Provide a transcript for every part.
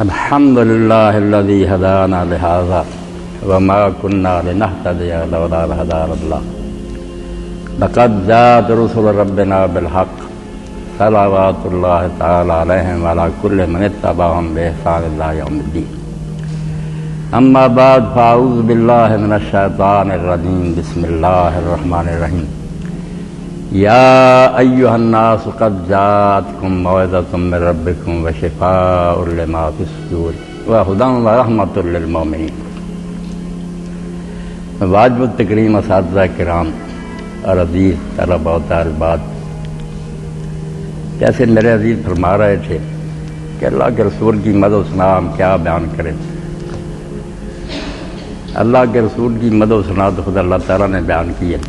الحمد لله الذي هدانا لهذا وما كنا لنهتدي لولا أن هدانا الله لقد جاءت رسل ربنا بالحق صلوات الله تعالى عليهم وعلى كل من اتبعهم بإحسان إلى يوم الدين. أما بعد فأعوذ بالله من الشيطان الرجيم. بسم الله الرحمن الرحيم. يا أيها الناس قد جاءتكم موعظة من ربكم وشفاء لما في الصدور وهدى ورحمة للمؤمنين. واجب التکریم اساتذہ کرام اور عزیز طلباء و طالبات، جیسے میرے عزیز فرما رہے تھے کہ اللہ کے رسول کی مدح و ثنا ہم کیا بیان کریں. اللہ کے رسول کی مدح و ثنا تو خود اللہ تعالیٰ نے بیان کی ہے.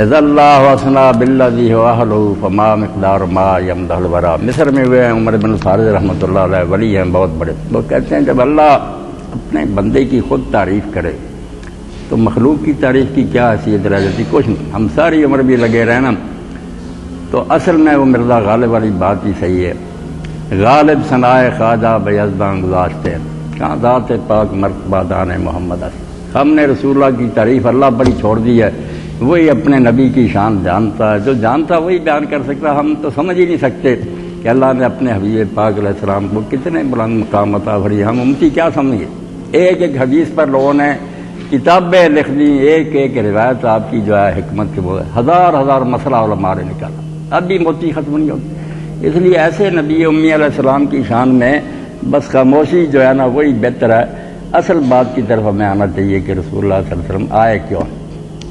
اذا اللہ وثنا بالذی هو اہلہ فما مقدار ما یمدح الورا. مصر میں ہوئے ہیں عمر بن فارض رحمۃ اللہ علیہ، ولی ہیں بہت بڑے. وہ کہتے ہیں جب اللہ اپنے بندے کی خود تعریف کرے تو مخلوق کی تعریف کی کیا حیثیت رہ جاتی؟ کچھ نہیں. ہم ساری عمر بھی لگے رہنا تو اصل میں وہ مرزا غالب والی بات ہی صحیح ہے. غالب ثنائے خواجہ بیزداں گزاشتے ہیں کہاں ذات پاک مرتبہ دان محمد. ہم نے رسول اللہ کی تعریف اللہ پر ہی چھوڑ دی ہے. وہی اپنے نبی کی شان جانتا ہے، جو جانتا وہی بیان کر سکتا. ہم تو سمجھ ہی نہیں سکتے کہ اللہ نے اپنے حبیب پاک علیہ السلام کو کتنے بلند مقام عطا فرمائے. ہم امتی کیا سمجھے؟ ایک ایک حدیث پر لوگوں نے کتابیں لکھ دی، ایک ایک روایت آپ کی جو ہے حکمت کے وہ ہزار ہزار مسئلہ علماء نے نکالا. اب بھی موتی ختم نہیں ہوتی. اس لیے ایسے نبی امی علیہ السلام کی شان میں بس خاموشی جو ہے نا وہی بہتر ہے. اصل بات کی طرف ہمیں آنا چاہیے کہ رسول اللہ صلی اللہ علیہ وسلم آئے کیوں.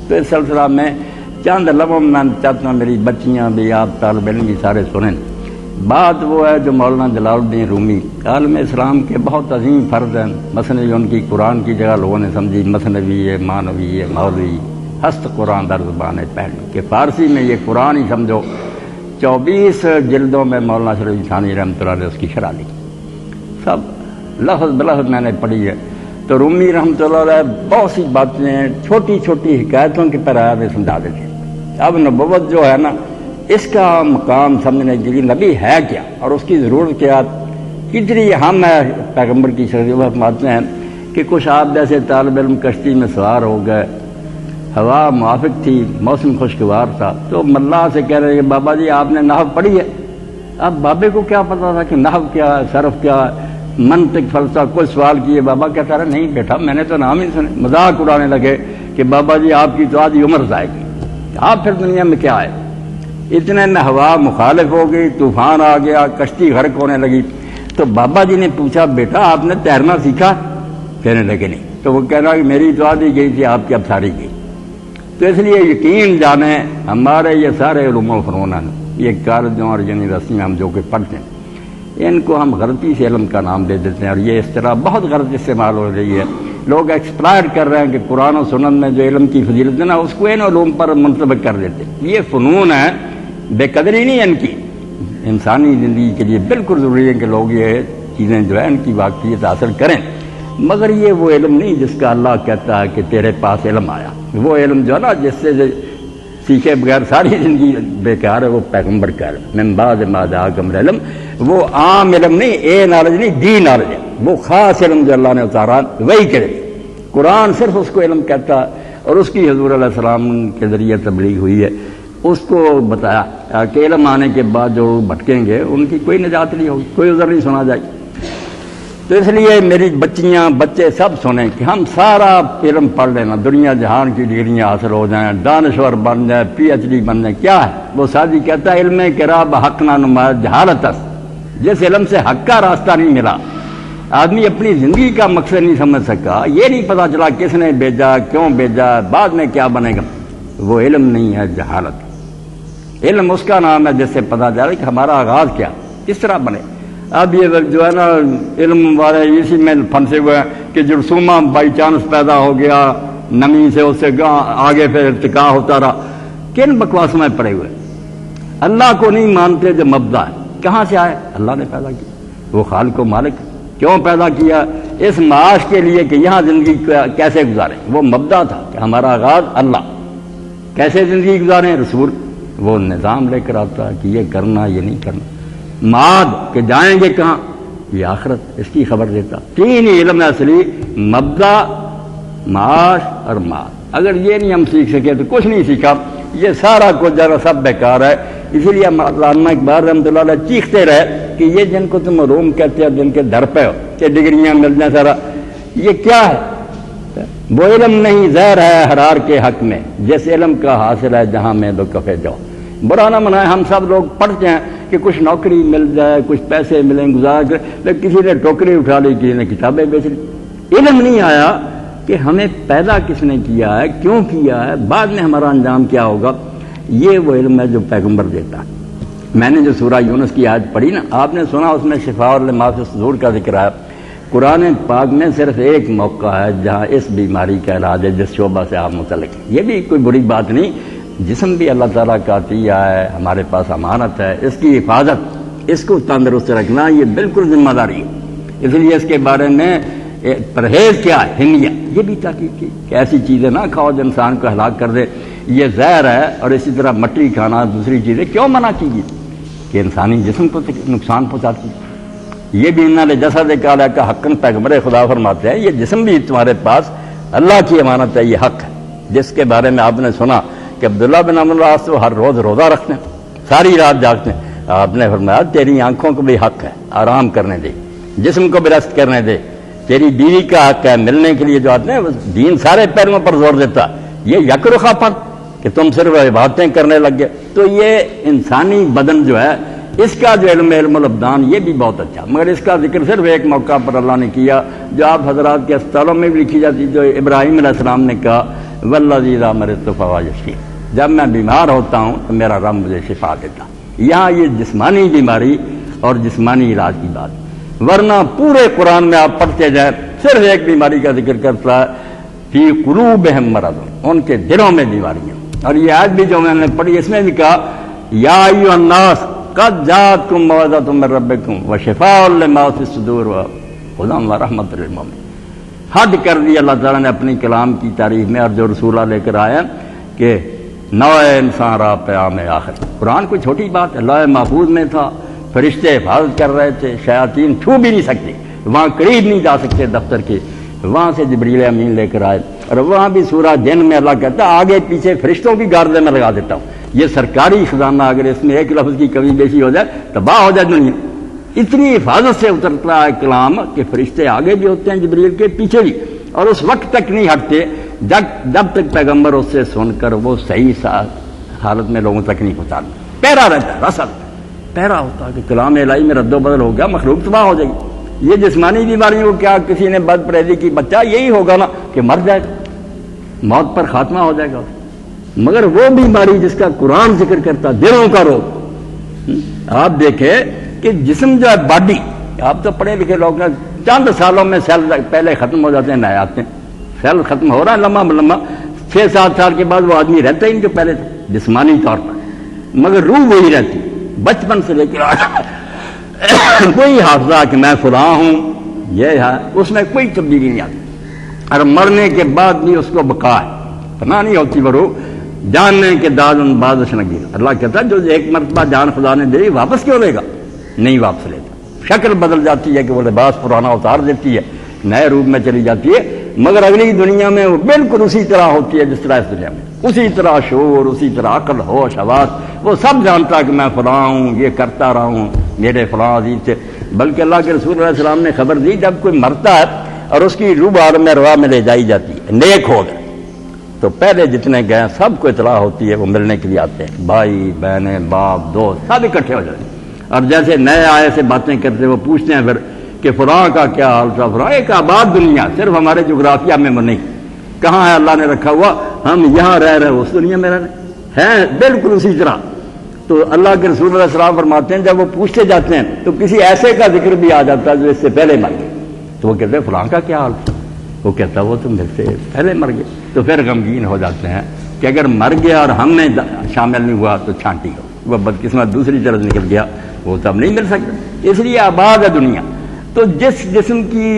تو اس سلسلہ میں چند لمحوں میں چاہتا ہوں میری بچیاں بھی، آپ طالب علم بھی سارے سنیں. بات وہ ہے جو مولانا جلال الدین رومی عالم اسلام کے بہت عظیم فرد ہیں. مثنوی ان کی قرآن کی جگہ لوگوں نے سمجھی مثنوی ہے، مانوی ہے، مولوی ہست قرآن در زبان پہلو کہ فارسی میں یہ قرآن ہی سمجھو. 24 جلدوں میں مولانا شریف ثانی رحمۃ اللہ نے اس کی شرح لی، سب لفظ بلفظ میں نے پڑھی ہے. تو رومی رحمۃ اللہ علیہ بہت سی باتیں چھوٹی چھوٹی حکایتوں کی طرح میں سمجھا دیتے. اب نبوت جو ہے نا اس کا مقام سمجھنے کے لیے نبی ہے کیا اور اس کی ضرورت کیا، کتنی اہم ہے پیغمبر کی شخصیت. فرماتے ہیں کہ کچھ آپ جیسے طالب علم کشتی میں سوار ہو گئے، ہوا موافق تھی، موسم خوشگوار تھا، تو ملا سے کہہ رہے کہ بابا جی آپ نے نحو پڑھی ہے؟ اب بابے کو کیا پتا تھا کہ نحو کیا ہے، صرف کیا ہے، منطق فلسفہ. کوئی سوال کیے، بابا کہتا رہا نہیں بیٹا میں نے تو نام ہی سنے. مذاق اڑانے لگے کہ بابا جی آپ کی تو آدھی عمر جائے گی، آپ پھر دنیا میں کیا ہے. اتنے میں ہوا مخالف ہو گئی، طوفان آ گیا، کشتی غرق ہونے لگی. تو بابا جی نے پوچھا بیٹا آپ نے تیرنا سیکھا؟ کہنے لگے نہیں. تو وہ کہنا کہ میری تو آدھی گئی تھی، آپ کی اب ساری گئی. تو اس لیے یقین جانیں ہمارے یہ سارے علوم و فنون یہ کالجوں اور یونیورسٹی میں ہم جو کہ پڑھتے ہیں ان کو ہم غلطی سے علم کا نام دے دیتے ہیں، اور یہ اس طرح بہت غلط استعمال ہو رہی ہے. لوگ ایکسپلائر کر رہے ہیں کہ قرآن و سنت میں جو علم کی فضیلت ہے نا اس کو ان علوم پر منطبق کر دیتے. یہ فنون ہے، بے قدری نہیں ان کی. انسانی زندگی کے لیے بالکل ضروری ہے کہ لوگ یہ چیزیں جو ہے ان کی واقفیت حاصل کریں، مگر یہ وہ علم نہیں جس کا اللہ کہتا ہے کہ تیرے پاس علم آیا. وہ علم جو ہے نا جس سے سیکھے بغیر ساری زندگی بیکار ہے، وہ پیغمبر کا علم من بعد ما جاءکم العلم. وہ عام علم نہیں، اے نالج نہیں، دی نالج ہے. وہ خاص علم جو اللہ نے اتارا وہی کرے. قرآن صرف اس کو علم کہتا ہے اور اس کی حضور علیہ السلام کے ذریعے تبلیغ ہوئی ہے. اس کو بتایا کہ علم آنے کے بعد جو بھٹکیں گے ان کی کوئی نجات نہیں ہوگی، کوئی عذر نہیں سنا جائے. تو اس لیے میری بچیاں بچے سب سنیں کہ ہم سارا علم پڑھ لینا، دنیا جہان کی ڈگریاں حاصل ہو جائیں، دانشور بن جائے، PhD بن جائے. کیا ہے وہ سادی کہتا ہے علم کرا بحق نہ نمایاں جہالت. جس علم سے حق کا راستہ نہیں ملا، آدمی اپنی زندگی کا مقصد نہیں سمجھ سکا، یہ نہیں پتا چلا کس نے بھیجا، کیوں بھیجا، بعد میں کیا بنے گا، وہ علم نہیں ہے، جہالت. علم اس کا نام ہے جس سے پتا چلا کہ ہمارا آغاز کیا، کس طرح بنے. اب یہ جو ہے نا علم والے اسی میں پھنسے ہوئے ہیں کہ جرثومہ بائی چانس پیدا ہو گیا، نمی سے اس سے آگے پھر ارتقاء ہوتا رہا. کن بکواس میں پڑے ہوئے، اللہ کو نہیں مانتے جو مبدا ہے. کہاں سے آئے؟ اللہ نے پیدا کیا. وہ خالق و مالک کیوں پیدا کیا؟ اس معاش کے لیے کہ یہاں زندگی کیسے گزاریں. وہ مبدا تھا کہ ہمارا آغاز اللہ. کیسے زندگی گزاریں؟ رسول وہ نظام لے کر آتا ہے کہ یہ کرنا یہ نہیں کرنا. معاد کہ جائیں گے کہاں، یہ آخرت اس کی خبر دیتا. تین ہی علم اصلی، مبدا، معاش اور معاد. اگر یہ نہیں ہم سیکھ سکے تو کچھ نہیں سیکھا. یہ سارا کچھ ذرا سب بیکار ہے. اسی لیے علامہ اقبال رحمۃ اللہ علیہ چیختے رہے کہ یہ جن کو تم علوم کہتے ہو، جن کے در پہ ہو کہ ڈگریاں مل جائیں، سارا یہ کیا ہے؟ وہ علم نہیں، زہر ہے حرار کے حق میں، جس علم کا حاصل ہے جہاں میں دو کفے جاؤ. برا نہ منائے، ہم سب لوگ پڑھتے ہیں کہ کچھ نوکری مل جائے، کچھ پیسے ملیں، گزار کر، لیکن کسی نے ٹوکری اٹھا لی، کسی نے کتابیں بیچ لی. علم نہیں آیا کہ ہمیں پیدا کس نے کیا ہے، کیوں کیا ہے، بعد میں ہمارا انجام کیا ہوگا. یہ وہ علم ہے جو پیغمبر دیتا ہے. میں نے جو سورہ یونس کی آیت پڑھی نا، آپ نے سنا اس میں شفاء لما فی الصدور کا ذکر ہے. قرآن پاک میں صرف ایک موقع ہے جہاں اس بیماری کا علاج ہے جس شعبہ سے آپ متعلق ہیں. یہ بھی کوئی بری بات نہیں. جسم بھی اللہ تعالیٰ کا عطیہ ہے، ہمارے پاس امانت ہے، اس کی حفاظت، اس کو تندرست رکھنا یہ بالکل ذمہ داری ہے. اس لیے اس کے بارے میں پرہیز کیا ہے، حمیہ، یہ بھی تاکید کی کہ ایسی چیزیں نہ کھاؤ جو انسان کو ہلاک کر دے. یہ زہر ہے. اور اسی طرح مٹی کھانا، دوسری چیزیں کیوں منع کیجیے کہ انسانی جسم کو نقصان پہنچاتی. یہ بھی انہوں نے جسد کالا کا حقن پیغمبر خدا فرماتے ہیں، یہ جسم بھی تمہارے پاس اللہ کی امانت ہے، یہ حق ہے. جس کے بارے میں آپ نے سنا کہ عبداللہ بن عمرو العاص وہ ہر روز روزہ رکھتے ہیں، ساری رات جاگتے ہیں. آپ نے فرمایا تیری آنکھوں کو بھی حق ہے آرام کرنے دے، جسم کو بھی ریسٹ کرنے دے. تیری بیوی کا حق ہے ملنے کے لیے جو آتے ہیں. دین سارے پہلوؤں پر زور دیتا. یہ یک رخا پن کہ تم صرف عبادتیں کرنے لگ گئے. تو یہ انسانی بدن جو ہے اس کا جو علم الابدان یہ بھی بہت اچھا، مگر اس کا ذکر صرف ایک موقع پر اللہ نے کیا جو آپ حضرات کے اسپتالوں میں بھی لکھی جاتی، جو ابراہیم علیہ السلام نے کہا والذی اذا مرضت فہو یشفین، جب میں بیمار ہوتا ہوں تو میرا رب مجھے شفا دیتا. یہاں یہ جسمانی بیماری اور جسمانی علاج کی بات، ورنہ پورے قرآن میں آپ پڑھتے جائیں صرف ایک بیماری کا ذکر کرتا ہے، فی قلوبہم مرض، ان کے دلوں میں بیماریاں. اور یہ آج بھی جو میں نے پڑھی اس میں بھی کہا یا ایھا الناس قد جاءتکم موعظۃ من ربکم وشفاء لما فی الصدور وہدی ورحمۃ للمؤمنین. حد کر دی اللہ تعالیٰ نے اپنی کلام کی تعریف میں، اور جو رسولہ لے کر آیا کہ نوع انسان را پیام آخر. قرآن کوئی چھوٹی بات ہے، لوح محفوظ میں تھا، فرشتے حفاظت کر رہے تھے، شیاطین چھو بھی نہیں سکتے، وہاں قریب نہیں جا سکتے دفتر کے. وہاں سے جبریل امین لے کر آئے. اور وہاں بھی سورہ جن میں اللہ کہتا ہے آگے پیچھے فرشتوں کی گاردیں میں لگا دیتا ہوں. یہ سرکاری خزانہ، اگر اس میں ایک لفظ کی کمی بیشی ہو جائے تباہ ہو جائے دنیا. اتنی حفاظت سے اترتا ہے کلام کہ فرشتے آگے بھی ہوتے ہیں جبریل کے، پیچھے بھی، اور اس وقت تک نہیں ہٹتے جب تک پیغمبر اس سے سن کر وہ صحیح حالت میں لوگوں تک نہیں پہنچاتے. پیرا رہتا ہے، رسل پیرا ہوتا ہے کہ کلام الہی میں رد و بدل ہو گیا، مخلوق تباہ ہو جائے گی. یہ جسمانی بیماریوں کو کیا کسی نے بد پرہیزی کی، بچہ یہی ہوگا نا کہ مر جائے گا، موت پر خاتمہ ہو جائے گا. مگر وہ بیماری جس کا قرآن ذکر کرتا، دلوں کا روگ، آپ دیکھیں کہ جسم جو ہے باڈی، آپ تو پڑھے لکھے لوگ ہیں، چند سالوں میں سیل پہلے ختم ہو جاتے ہیں، نئے آتے ہیں. سیل ختم ہو رہا ہے لمبا لمبا، 6-7 سال کے بعد وہ آدمی رہتا ہی نہیں جو پہلے تھا جسمانی طور پر، مگر روح وہی رہتی بچپن سے لے کر کوئی حافظہ کہ میں فلاں ہوں، یہ ہے، اس میں کوئی تبدیلی نہیں آتی. اور مرنے کے بعد بھی اس کو بقا ہے، پناہ نہیں ہوتی برو جاننے کے داد ان بازش نگیر. اللہ کہتا ہے جو ایک مرتبہ جان خدا نے دے واپس کیوں لے گا؟ نہیں واپس لیتا. شکل بدل جاتی ہے کہ وہ لباس پرانا اتار دیتی ہے، نئے روپ میں چلی جاتی ہے، مگر اگلی دنیا میں وہ بالکل اسی طرح ہوتی ہے جس طرح اس دنیا میں. اسی طرح شعور، اسی طرح عقل، ہوش، حواس، وہ سب جانتا کہ میں فلاں ہوں، یہ کرتا رہا ہوں، میرے فلاں عزیز تھے. بلکہ اللہ کے رسول علیہ السلام نے خبر دی جب کوئی مرتا ہے اور اس کی روح عالم روا میں لے جائی جاتی ہے، نیک ہو گئے، تو پہلے جتنے گئے سب کو اطلاع ہوتی ہے، وہ ملنے کے لیے آتے ہیں، بھائی بہنیں باپ دوست سب اکٹھے ہو جاتے ہیں. اور جیسے نئے آئے سے باتیں کرتے وہ پوچھتے ہیں پھر کہ فلاں کا کیا حال تھا. فلاں ایک آباد دنیا، صرف ہمارے جغرافیہ میں وہ نہیں، کہاں ہے اللہ نے رکھا ہوا، ہم یہاں رہ رہے اس دنیا میں رہ رہے ہیں بالکل اسی طرح. تو اللہ کے رسول علیہ السلام فرماتے ہیں جب وہ پوچھتے جاتے ہیں تو کسی ایسے کا ذکر بھی آ جاتا ہے جو اس سے پہلے مر گئے، تو وہ کہتے ہیں فلاں کا کیا حال تھا، وہ کہتا ہے وہ تو میرے سے پہلے مر گئے. تو پھر غمگین ہو جاتے ہیں کہ اگر مر گیا اور ہم میں شامل نہیں ہوا تو چھانٹی ہو، وہ بدقسمت دوسری طرف نکل گیا، وہ تب نہیں مل سکتا. اس لیے آباد ہے دنیا. تو جس جسم کی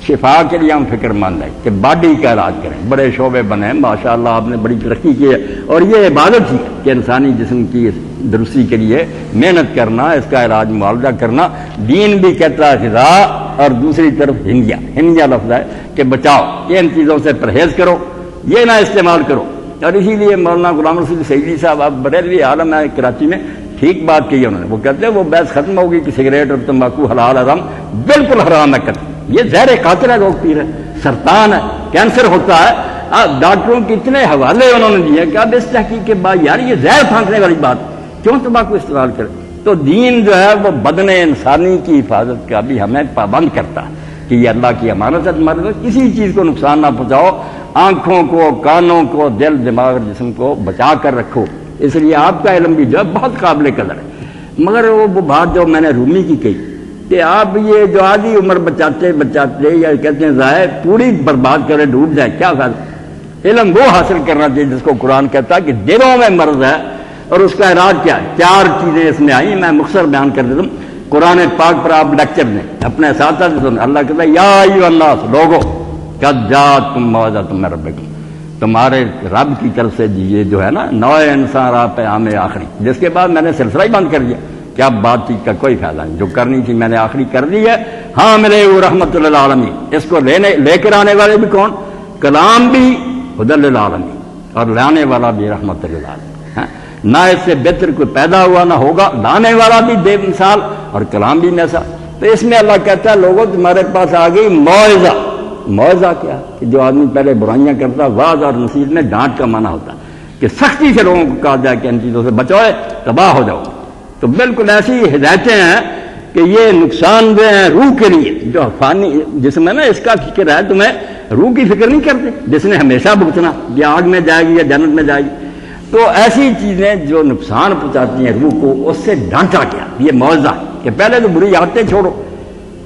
شفا کے لیے ہم فکر مند ہیں کہ باڈی کا علاج کریں، بڑے شعبے بنے ہیں، ماشاءاللہ آپ نے بڑی ترقی کی ہے، اور یہ عبادت ہی ہے کہ انسانی جسم کی درستی کے لیے محنت کرنا، اس کا علاج معالجہ کرنا۔ دین بھی کہتا ہے غذا، اور دوسری طرف ہنجا لفظ ہے کہ بچاؤ، ان چیزوں سے پرہیز کرو، یہ نہ استعمال کرو۔ اور اسی لیے مولانا غلام رسول سعیدی صاحب اب بریلوی عالم ہے کراچی میں، ٹھیک بات کی انہوں نے، وہ کہتے ہیں وہ بحث ختم ہوگی کہ سگریٹ اور تمباکو حلال حرام، بالکل حرام ہے قتل، یہ زہر قاتل ہے، لوگ پی رہے، سرطان ہے، کینسر ہوتا ہے۔ ڈاکٹروں کے اتنے حوالے انہوں نے دیے کہ اب اس تحقیق کے بعد یار یہ زہر پھینکنے والی بات، کیوں تمباکو استعمال کرے؟ تو دین جو ہے وہ بدن انسانی کی حفاظت کا بھی ہمیں پابند کرتا ہے کہ یہ اللہ کی امانت ہے تمہارے پاس، کسی چیز کو نقصان نہ پہنچاؤ، آنکھوں کو، کانوں کو، دل دماغ جسم کو بچا کر رکھو۔ اس لیے آپ کا علم بھی جو ہے بہت قابل قدر ہے۔ مگر وہ بات جو میں نے رومی کی کہی کہ آپ یہ جو آدھی عمر بچاتے یا کہتے ہیں ضائع پوری برباد کرے، ڈوب جائے، کیا فائدہ؟ علم وہ حاصل کرنا چاہیے جس کو قرآن کہتا ہے کہ دلوں میں مرض ہے، اور اس کا علاج کیا ہے؟ 4 چیزیں اس میں آئی، میں مختصر بیان کر دیتا ہوں۔ قرآن پاک پر آپ لیکچر دیں اپنے اساتذہ سے سنیں، اللہ کہتا ہے یا ایھا الناس، لوگو قد جاءتکم موعظۃ من ربکم، تمہارے رب کی طرف سے یہ جو ہے نا نوع انسان راہ پہ عام آخری، جس کے بعد میں نے سلسلہ ہی بند کر دیا کہ اب بات چیت کا کوئی فائدہ نہیں، جو کرنی تھی میں نے آخری کر دی ہے۔ ہاں ملے وہ رحمت للعالمین، اس کو لے کر آنے والے بھی کون؟ کلام بھی ہدی للعالمین، اور لانے والا بھی رحمت للعالمین۔ نہ اس سے بہتر کوئی پیدا ہوا نہ ہوگا، لانے والا بھی بے مثال اور کلام بھی ایسا۔ تو اس میں اللہ کہتا ہے لوگوں تمہارے پاس آ گئی موعظہ۔ موعظہ کیا کہ جو آدمی پہلے برائیاں کرتا، واعظ اور نصیحت میں ڈانٹ کا معنی ہوتا کہ سختی سے لوگوں کو کہا جائے کہ ان چیزوں سے بچو، تباہ ہو جاؤ۔ تو بالکل ایسی ہدایتیں ہیں کہ یہ نقصان دہ ہیں روح کے لیے، جو فانی جسم ہے نا اس کا فکر ہے، تمہیں روح کی فکر نہیں کرتے جس نے ہمیشہ بھگتنا، یہ آگ میں جائے گی یا جنت میں جائے گی۔ تو ایسی چیزیں جو نقصان پہنچاتی ہیں روح کو، اس سے ڈانٹا گیا، یہ موعظہ کہ پہلے تو بری عادتیں چھوڑو،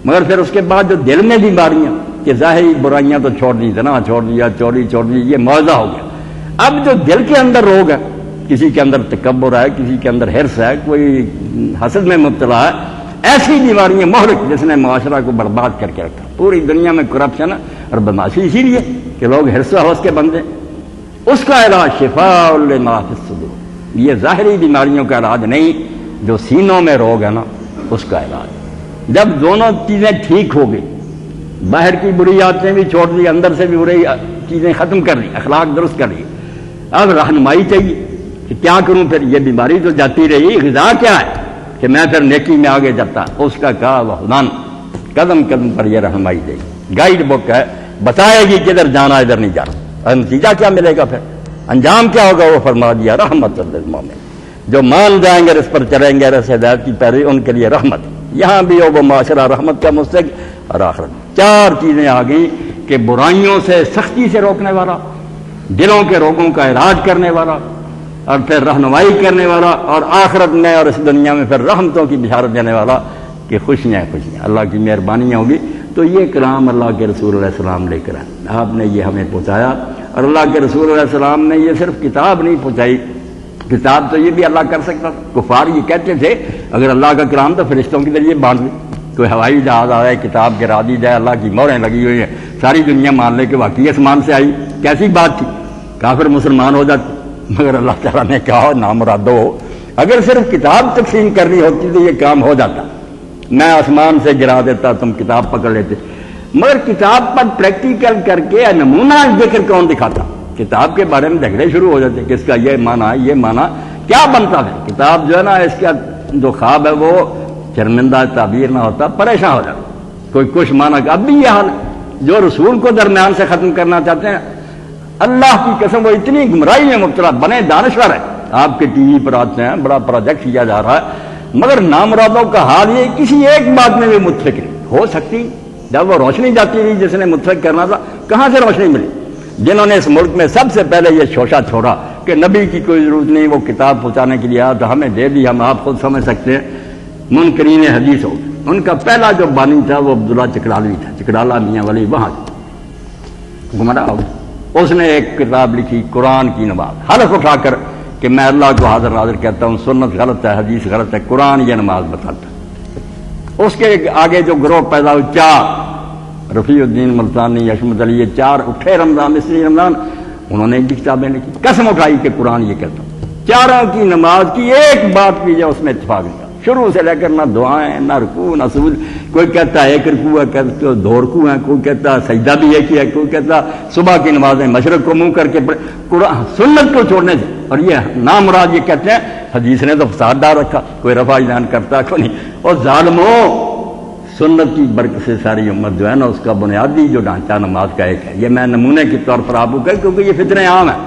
مگر پھر اس کے بعد جو دل میں بیماریاں کہ ظاہری برائیاں تو چھوڑ دی، زنا چھوڑ دیا، چوری چھوڑ دی، یہ موعظہ ہو گیا۔ اب جو دل کے اندر روگ ہے، کسی کے اندر تکبر ہے، کسی کے اندر حرص ہے، کوئی حسد میں مبتلا ہے، ایسی بیماریاں مہلک جس نے معاشرہ کو برباد کر کے رکھا۔ پوری دنیا میں کرپشن اور بدماشی اسی لیے کہ لوگ حرص و حوث کے بندے۔ اس کا علاج شفاء لما فی الصدور، یہ ظاہری بیماریوں کا علاج نہیں، جو سینوں میں روگ ہے نا اس کا علاج۔ جب دونوں چیزیں ٹھیک ہو گئی، باہر کی بری عادتیں بھی چھوڑ دی، اندر سے بھی بری چیزیں ختم کر دی، اخلاق درست کر لی، اب رہنمائی چاہیے کہ کیا کروں پھر، یہ بیماری تو جاتی رہی، غذا کیا ہے کہ میں پھر نیکی میں آگے جاتا، اس کا کہا وہدان، قدم قدم پر یہ رہنمائی دے گی، گائیڈ بک ہے، بتائے گی کدھر جانا ادھر نہیں جانا، اور نتیجہ کیا ملے گا، پھر انجام کیا ہوگا، وہ فرما دیا رحمت للمومنین، جو مان جائیں گے اس پر چلیں گے رس ہدایت کی پیروی، ان کے لیے رحمت، یہاں بھی ہو وہ معاشرہ رحمت کا مستحق اور آخرت۔ 4 چیزیں آ گئیں کہ برائیوں سے سختی سے روکنے والا، دلوں کے روگوں کا علاج کرنے والا، اور پھر رہنمائی کرنے والا، اور آخرت میں اور اس دنیا میں پھر رحمتوں کی بشارت دینے والا کہ خوشیاں اللہ کی مہربانیاں ہوگی۔ تو یہ کلام اللہ کے رسول علیہ السلام لے کر آئے، آپ نے یہ ہمیں پہنچایا، اور اللہ کے رسول علیہ السلام نے یہ صرف کتاب نہیں پہنچائی، کتاب تو یہ بھی اللہ کر سکتا، کفار یہ کہتے تھے اگر اللہ کا کلام تو فرشتوں کے ذریعے بانٹ دے، کوئی ہوائی جہاز آئے، کتاب گرا دی جائے، اللہ کی مہریں لگی ہوئی ہیں، ساری دنیا مان لے کہ واقعی آسمان سے آئی، کیسی بات تھی، کافر مسلمان ہو جاتے۔ مگر اللہ تعالیٰ نے کہا نامرادو، اگر صرف کتاب تقسیم کرنی ہوتی تو یہ کام ہو جاتا، میں آسمان سے گرا دیتا، تم کتاب پکڑ لیتے، مگر کتاب پر پریکٹیکل کر کے نمونہ ذکر کون دکھاتا، کتاب کے بارے میں جھگڑے شروع ہو جاتے کہ اس کا یہ معنی یہ معنی، کیا بنتا ہے کتاب جو ہے نا، اس کا جو خواب ہے وہ شرمندہ تعبیر نہ ہوتا، پریشان ہو جاتا، کوئی کچھ معنی۔ اب بھی یہ حال ہے، جو رسول کو درمیان سے ختم کرنا چاہتے ہیں، اللہ کی قسم وہ اتنی گمراہی میں مبتلا، بنے دانشور ہے، آپ کے ٹی وی پر آتے ہیں، بڑا پروجیکٹ کیا جا رہا ہے، مگر نامرادوں کا حال یہ کسی ایک بات میں بھی متفق نہیں ہو سکتی۔ جب وہ روشنی جاتی رہی جس نے متفق کرنا تھا، کہاں سے روشنی ملی؟ جنہوں نے اس ملک میں سب سے پہلے یہ شوشہ چھوڑا کہ نبی کی کوئی ضرورت نہیں، وہ کتاب پہنچانے کے لیے آیا تو ہمیں دے دی، ہم آپ خود سمجھ سکتے ہیں، منکرین حدیث ہو۔ ان کا پہلا جو بانی تھا وہ عبداللہ چکڑالوی تھا، چکڑالہ میاں ولی، وہاں گمراہ ہو گیا۔ اس نے ایک کتاب لکھی قرآن کی نماز، حلف اٹھا کر کہ میں اللہ کو حاضر ناظر کہتا ہوں، سنت غلط ہے، حدیث غلط ہے، قرآن یہ نماز بتاتا ہے۔ اس کے آگے جو گروہ پیدا ہوئی 4، رفیع الدین ملتانی، عصمت علی، یہ 4 اٹھے رمضان مصری رمضان، انہوں نے ان کی کتابیں لکھی، قسم اٹھائی کہ قرآن یہ کہتا ہے۔ چاروں کی نماز کی ایک بات کی جائے اس میں اتفاق نہیں، شروع سے لے کر نہ دعائیں نہ رکوع نہ سجود، کوئی کہتا ہے 1 رکوع ہے، کہتا ہے 2 رکوع ہیں، کوئی کہتا ہے سجدہ بھی ایک ہی ہے، کوئی کہتا ہے صبح کی نمازیں مشرق کو منہ کر کے پڑھے، قرآن سنت کو چھوڑنے سے۔ اور یہ نامراد یہ کہتے ہیں حدیث نے تو فساد ڈال رکھا، کوئی رفع اذان کرتا کوئی نہیں۔ اور ظالموں، سنت کی برکت سے ساری امت جو ہے نا، اس کا بنیادی جو ڈھانچہ نماز کا ایک ہے، یہ میں نمونے کے طور پر آپ کو کہوں کیونکہ یہ فتنے عام ہیں۔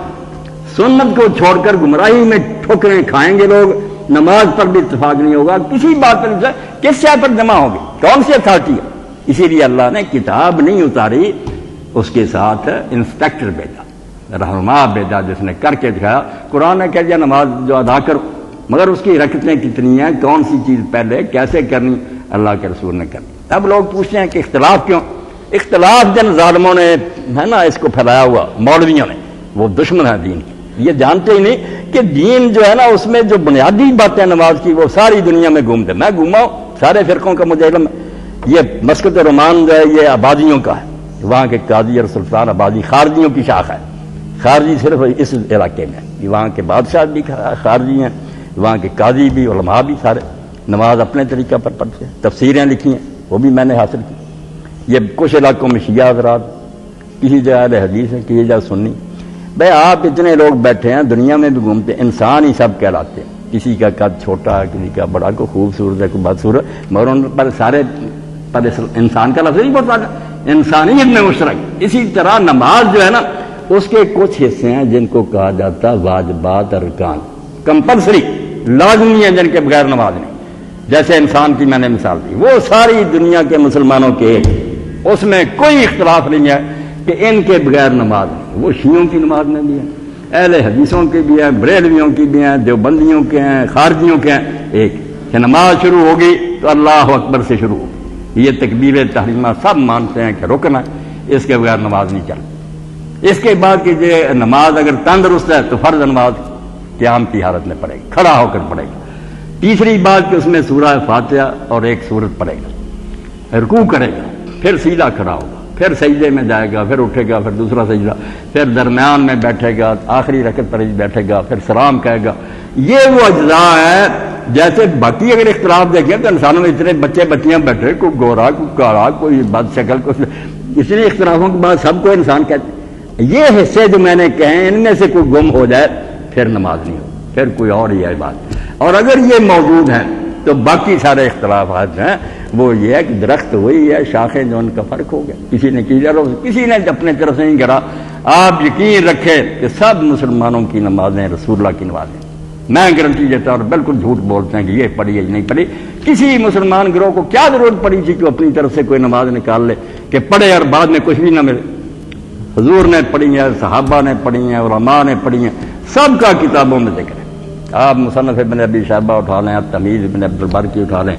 سنت کو چھوڑ کر گمراہی میں ٹھوکریں کھائیں گے لوگ، نماز پر بھی اتفاق نہیں ہوگا، کسی بات پر نہیں، کس شے پر جمع ہوگی، کون سی اتھارٹی ہے؟ اسی لیے اللہ نے کتاب نہیں اتاری، اس کے ساتھ انسپیکٹر بھیجا، رہنما بھیجا، جس نے کر کے دکھایا۔ قرآن نے کہہ دیا نماز جو ادا کرو، مگر اس کی رکعتیں کتنی ہیں، کون سی چیز پہلے کیسے کرنی، اللہ کے رسول نے کرنی۔ اب لوگ پوچھتے ہیں کہ اختلاف کیوں؟ اختلاف جن ظالموں نے ہے نا اس کو پھیلایا ہوا، مولویوں نے، وہ دشمن ہیں دین کے، یہ جانتے ہی نہیں کہ دین جو ہے نا اس میں جو بنیادی باتیں نماز کی وہ ساری دنیا میں گھومتے، میں گھوما ہوں سارے فرقوں کا مجھے علم ہے۔ یہ مسکت رومان جو ہے یہ آبادیوں کا ہے، وہاں کے قاضی اور سلطان آبادی خارجیوں کی شاخ ہے، خارجی صرف اس علاقے میں، وہاں کے بادشاہ بھی خارجی ہیں، وہاں کے قاضی بھی، علماء بھی، سارے نماز اپنے طریقہ پر پڑھتے ہیں، تفسیریں لکھی ہیں وہ بھی میں نے حاصل کی۔ یہ کچھ علاقوں میں شیعہ حضرات، کسی جگہ اہل حدیث ہے، کسی جگہ سنی۔ بھائی آپ اتنے لوگ بیٹھے ہیں دنیا میں بھی گھومتے، انسان ہی سب کہلاتے ہیں، کسی کا قد چھوٹا ہے، کسی کا بڑا، کوئی خوبصورت ہے، کوئی بدصورت، مگر ان پر سارے پر انسان کا لفظ نہیں پڑتا، انسانیت میں مشترک۔ اسی طرح نماز جو ہے نا اس کے کچھ حصے ہیں جن کو کہا جاتا واجبات ارکان، کمپلسری، لازمی ہیں، جن کے بغیر نماز نہیں۔ جیسے انسان کی میں نے مثال دی، وہ ساری دنیا کے مسلمانوں کے، اس میں کوئی اختلاف نہیں ہے کہ ان کے بغیر نماز نہیں۔ وہ شیعوں کی نماز میں بھی ہے، اہل حدیثوں کی بھی ہے، بریلویوں کی بھی ہیں، دیوبندیوں کے ہیں، خارجیوں کے ہیں، ایک کہ نماز شروع ہوگی تو اللہ اکبر سے شروع ہوگی، یہ تکبیر تحریمہ سب مانتے ہیں کہ رکن ہے، اس کے بغیر نماز نہیں چلتی۔ اس کے بعد کہ یہ نماز اگر تندرست ہے تو فرض نماز قیام کی حالت میں پڑھے گی، کھڑا ہو کر پڑھے گا۔ تیسری بات کہ اس میں سورہ فاتحہ اور ایک سورت پڑھے گا، رکوع کرے گا، پھر سیدھا کھڑا ہوگا، پھر سجدے میں جائے گا، پھر اٹھے گا، پھر دوسرا سجدہ، پھر درمیان میں بیٹھے گا، آخری رکعت پر بیٹھے گا، پھر سلام کہے گا۔ یہ وہ اجزاء ہیں۔ جیسے باقی اگر اختلاف دیکھیں تو انسانوں میں اتنے بچے بچیاں بیٹھے، کوئی گورا، کوئی کالا، کوئی بد شکل، کوئی، اس لیے اختلافوں کے بعد سب کو انسان کہتے ہیں۔ یہ حصے جو میں نے کہے ان میں سے کوئی گم ہو جائے پھر نماز نہیں ہو، پھر کوئی اور ہی ہے بات۔ اور اگر یہ موجود ہیں تو باقی سارے اختلافات ہیں وہ یہ ہے کہ درخت وہی ہے، شاخیں جو ان کا فرق ہو گیا، کسی نے کی جرا، کسی نے اپنے طرف سے نہیں کرا۔ آپ یقین رکھیں کہ سب مسلمانوں کی نمازیں رسول اللہ کی نمازیں، میں گارنٹی دیتا ہوں، بالکل جھوٹ بولتے ہیں کہ یہ پڑھی ہے نہیں پڑھی۔ کسی مسلمان گروہ کو کیا ضرورت پڑی تھی کہ اپنی طرف سے کوئی نماز نکال لے کہ پڑھے اور بعد میں کچھ بھی نہ ملے؟ حضور نے پڑھی ہے، صحابہ نے پڑھی ہیں، علماء نے پڑھی ہیں، سب کا کتابوں میں ذکر ہے۔ آپ مصنف ابن ابی شیبہ اٹھا لیں، آپ تمیز ابن عبد البر کی اٹھا لیں،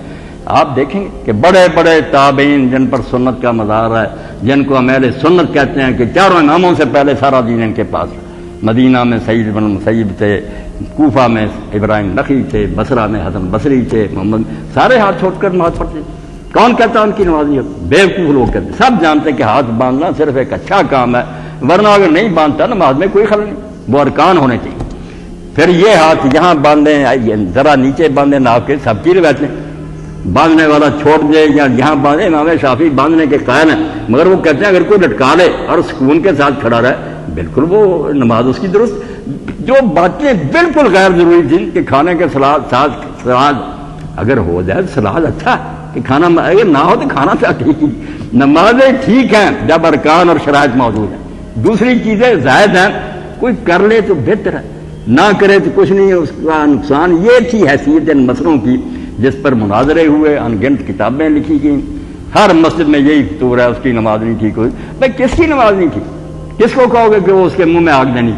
آپ دیکھیں گے کہ بڑے بڑے تابعین جن پر سنت کا مزار ہے، جن کو ہم اہل سنت کہتے ہیں کہ چاروں اماموں سے پہلے سارا دین ان کے پاس ہے۔ مدینہ میں سعید بن مسیب تھے، کوفہ میں ابراہیم نخعی تھے، بصرہ میں حسن بصری تھے، محمد، سارے ہاتھ چھوڑ کر نماز پڑھتے تھے۔ کون کہتا ان کی نماز نہیں ہوتی؟ بیوقوف لوگ کہتے ہیں۔ سب جانتے ہیں کہ ہاتھ باندھنا صرف ایک اچھا کام ہے، ورنہ اگر نہیں باندھتا نماز میں کوئی خلل نہیں، وہ ارکان ہونے چاہیے۔ پھر یہ ہاتھ یہاں باندھیں، ذرا نیچے باندھیں ناف کے، سب کی روایتیں، باندھنے والا چھوڑ دے یا یہاں باندھے، امام شافعی باندھنے کے قائل ہیں، مگر وہ کہتے ہیں اگر کوئی لٹکا لے اور سکون کے ساتھ کھڑا رہے بالکل وہ نماز اس کی درست۔ جو باتیں بالکل غیر ضروری تھیں کہ کھانے کے سلاد اگر ہو جائے سلاد اچھا ہے کہ کھانا، اگر نہ ہو تو کھانا تو ٹھیک ہی، نمازیں ٹھیک ہیں جب ارکان اور شرائط موجود ہیں۔ دوسری چیزیں زائد ہیں، کوئی کر لے تو بہتر ہے، نہ کرے تو کچھ نہیں ہے، اس کا نقصان۔ یہ تھی حیثیت ان مسئلوں کی جس پر مناظرے ہوئے، انگنت کتابیں لکھی گئیں، ہر مسجد میں یہی فتور ہے اس کی نماز نہیں ٹھیک ہوئی۔ بھائی کس کی نماز نہیں ٹھیک؟ کس کو کہو گے کہ وہ اس کے منہ میں آگ دینی؟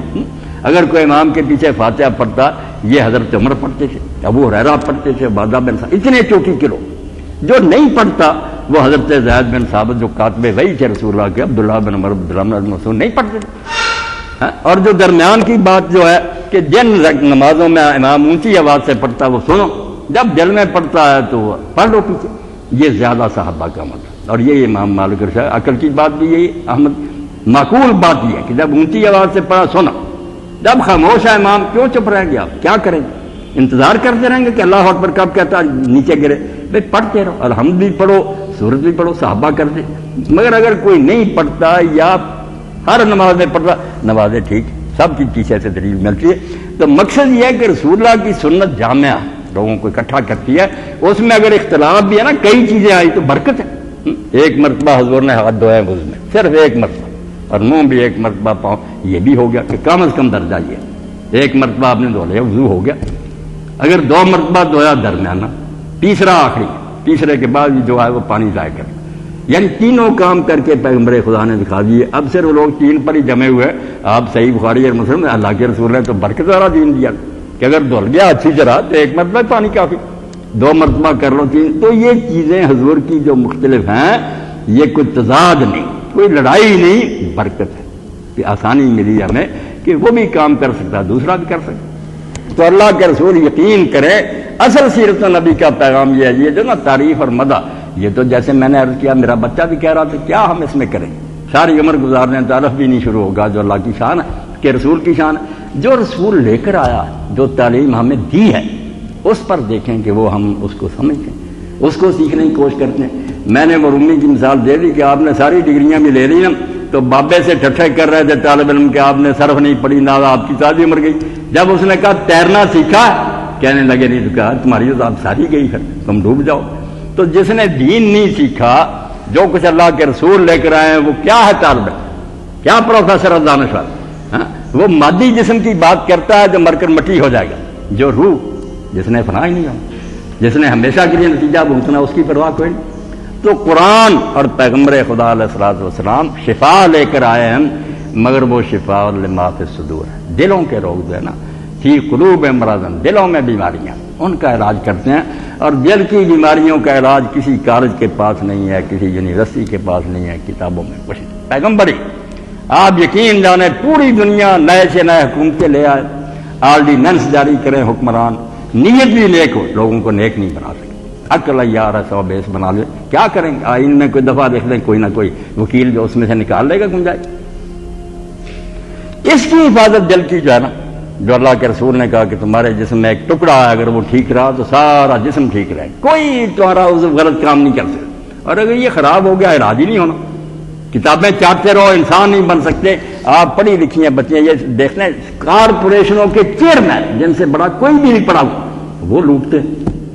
اگر کوئی امام کے پیچھے فاتحہ پڑھتا، یہ حضرت عمر پڑھتے تھے، ابو ہریرہ پڑھتے تھے، عبادہ بن ثابت، اتنے چوٹی کے لوگ۔ جو نہیں پڑھتا وہ حضرت زید بن ثابت جو کاتب وحی تھے رسول اللہ کے، عبداللہ بن عمر، عبداللہ بن مسعود، نہیں پڑھتے تھے۔ اور جو درمیان کی بات جو ہے کہ جن نمازوں میں امام اونچی آواز سے پڑھتا وہ سنو، جب دل میں پڑھتا ہے تو پڑھ لو پیچھے، یہ زیادہ صحابہ کا مطلب۔ اور یہ امام مالک رشا عقل کی بات بھی یہی احمد معقول بات یہ ہے کہ جب اونچی آواز سے پڑھا سنا، جب خاموش ہے امام کیوں چپ رہیں گے آپ؟ کیا کریں گے؟ انتظار کرتے رہیں گے کہ اللہ اکبر کب کہتا نیچے گرے؟ بھائی پڑھتے رہو، الحمد بھی پڑھو، سورت بھی پڑھو، صحابہ کرتے. مگر اگر کوئی نہیں پڑھتا یا ہر نماز میں پڑھتا، نمازیں ٹھیک سب کی پیچھے سے دلیل ملتی ہے. تو مقصد یہ ہے کہ رسول اللہ کی سنت جامعہ لوگوں کو اکٹھا کرتی ہے. اس میں اگر اختلاف بھی ہے نا، کئی چیزیں آئی تو برکت ہے. ایک مرتبہ حضور نے ہاتھ دھویا وضو میں، صرف ایک مرتبہ، اور منہ بھی ایک مرتبہ پاؤں، یہ بھی ہو گیا کہ کم از کم درجہ یہ ایک مرتبہ آپ نے دھو لیا وضو ہو گیا. اگر 2 مرتبہ دھویا درمیانہ، تیسرا آخری، تیسرے کے بعد جو ہے وہ پانی ضائع کر، یعنی تینوں کام کر کے پیغمبر خدا نے دکھا دیے. اب صرف لوگ 3 پر ہی جمے ہوئے. آپ صحیح بخاری اور مسلم، اللہ کے رسول نے تو برکت والا دین دیا کہ اگر دھل گیا اچھی طرح تو ایک مرتبہ پانی کافی، 2 مرتبہ کر لو 3. تو یہ چیزیں حضور کی جو مختلف ہیں، یہ کوئی تضاد نہیں، کوئی لڑائی نہیں، برکت ہے کہ آسانی ملی ہمیں کہ وہ بھی کام کر سکتا، دوسرا بھی کر سکتا. تو اللہ کے رسول یقین کرے. اصل سیرت نبی کا پیغام یہ ہے. یہ جو نا تعریف اور مدح، یہ تو جیسے میں نے عرض کیا، میرا بچہ بھی کہہ رہا تھا کیا ہم اس میں کریں، ساری عمر گزارنے تعارف بھی نہیں شروع ہوگا. جو اللہ کی شان ہے کہ رسول کی شان ہے، جو رسول لے کر آیا، جو تعلیم ہمیں دی ہے، اس پر دیکھیں کہ وہ ہم اس کو سمجھیں، اس کو سیکھنے کی کوشش کرتے ہیں. میں نے وہ رومی کی مثال دے دی کہ آپ نے ساری ڈگریاں بھی لے لی نا، تو بابے سے ٹھٹھے کر رہے تھے طالب علم کہ آپ نے صرف نہیں پڑھی، نہ آپ کی ساری عمر گئی. جب اس نے کہا تیرنا سیکھا، کہنے لگے نہیں، تو کہا تمہاری تو آپ ساری گئی ہے، تم ڈوب جاؤ. تو جس نے دین نہیں سیکھا، جو کچھ اللہ کے رسول لے کر آئے ہیں، وہ کیا ہے طالب علم، کیا پروفیسر اور دانشور؟ وہ مادی جسم کی بات کرتا ہے جو مر کر مٹی ہو جائے گا. جو روح جس نے فنا ہی نہیں ہو، جس نے ہمیشہ کے لیے نتیجہ بھگتنا، اس کی پرواہ کوئی نہیں. تو قرآن اور پیغمبر خدا علیہ الصلوۃ والسلام شفا لے کر آئے ہیں، مگر وہ شفا لما فی الصدور ہے. دلوں کے روگ جو ہے نا، فی قلوب مرض، دلوں میں بیماریاں، ان کا علاج کرتے ہیں. اور دل کی بیماریوں کا علاج کسی کالج کے پاس نہیں ہے، کسی یونیورسٹی کے پاس نہیں ہے، کتابوں میں کچھ نہیں. پیغمبری آپ یقین جانیں پوری دنیا نئے سے نئے حکومتیں لے آئے، آرڈیننس جاری کریں حکمران، نیت بھی نیک ہو، لوگوں کو نیک نہیں بنا سکتے. عقل یار 100 بیس بنا لے، کیا کریں گے؟ آئین میں کوئی دفعہ دیکھ لیں، کوئی نہ کوئی وکیل جو اس میں سے نکال لے گا گنجائش. اس کی حفاظت دل کی جو ہے نا، جو اللہ کے رسول نے کہا کہ تمہارے جسم میں ایک ٹکڑا ہے، اگر وہ ٹھیک رہا تو سارا جسم ٹھیک رہے، کوئی تمہارا غلط کام نہیں کر سکتا. اور اگر یہ خراب ہو گیا، علاج ہی نہیں ہونا. کتابیں چاٹتے رہو، انسان نہیں بن سکتے. آپ پڑھی لکھی ہیں بچیاں، یہ دیکھ لیں کارپوریشنوں کے چیئرمین جن سے بڑا کوئی بھی نہیں پڑھا وہ لوٹتے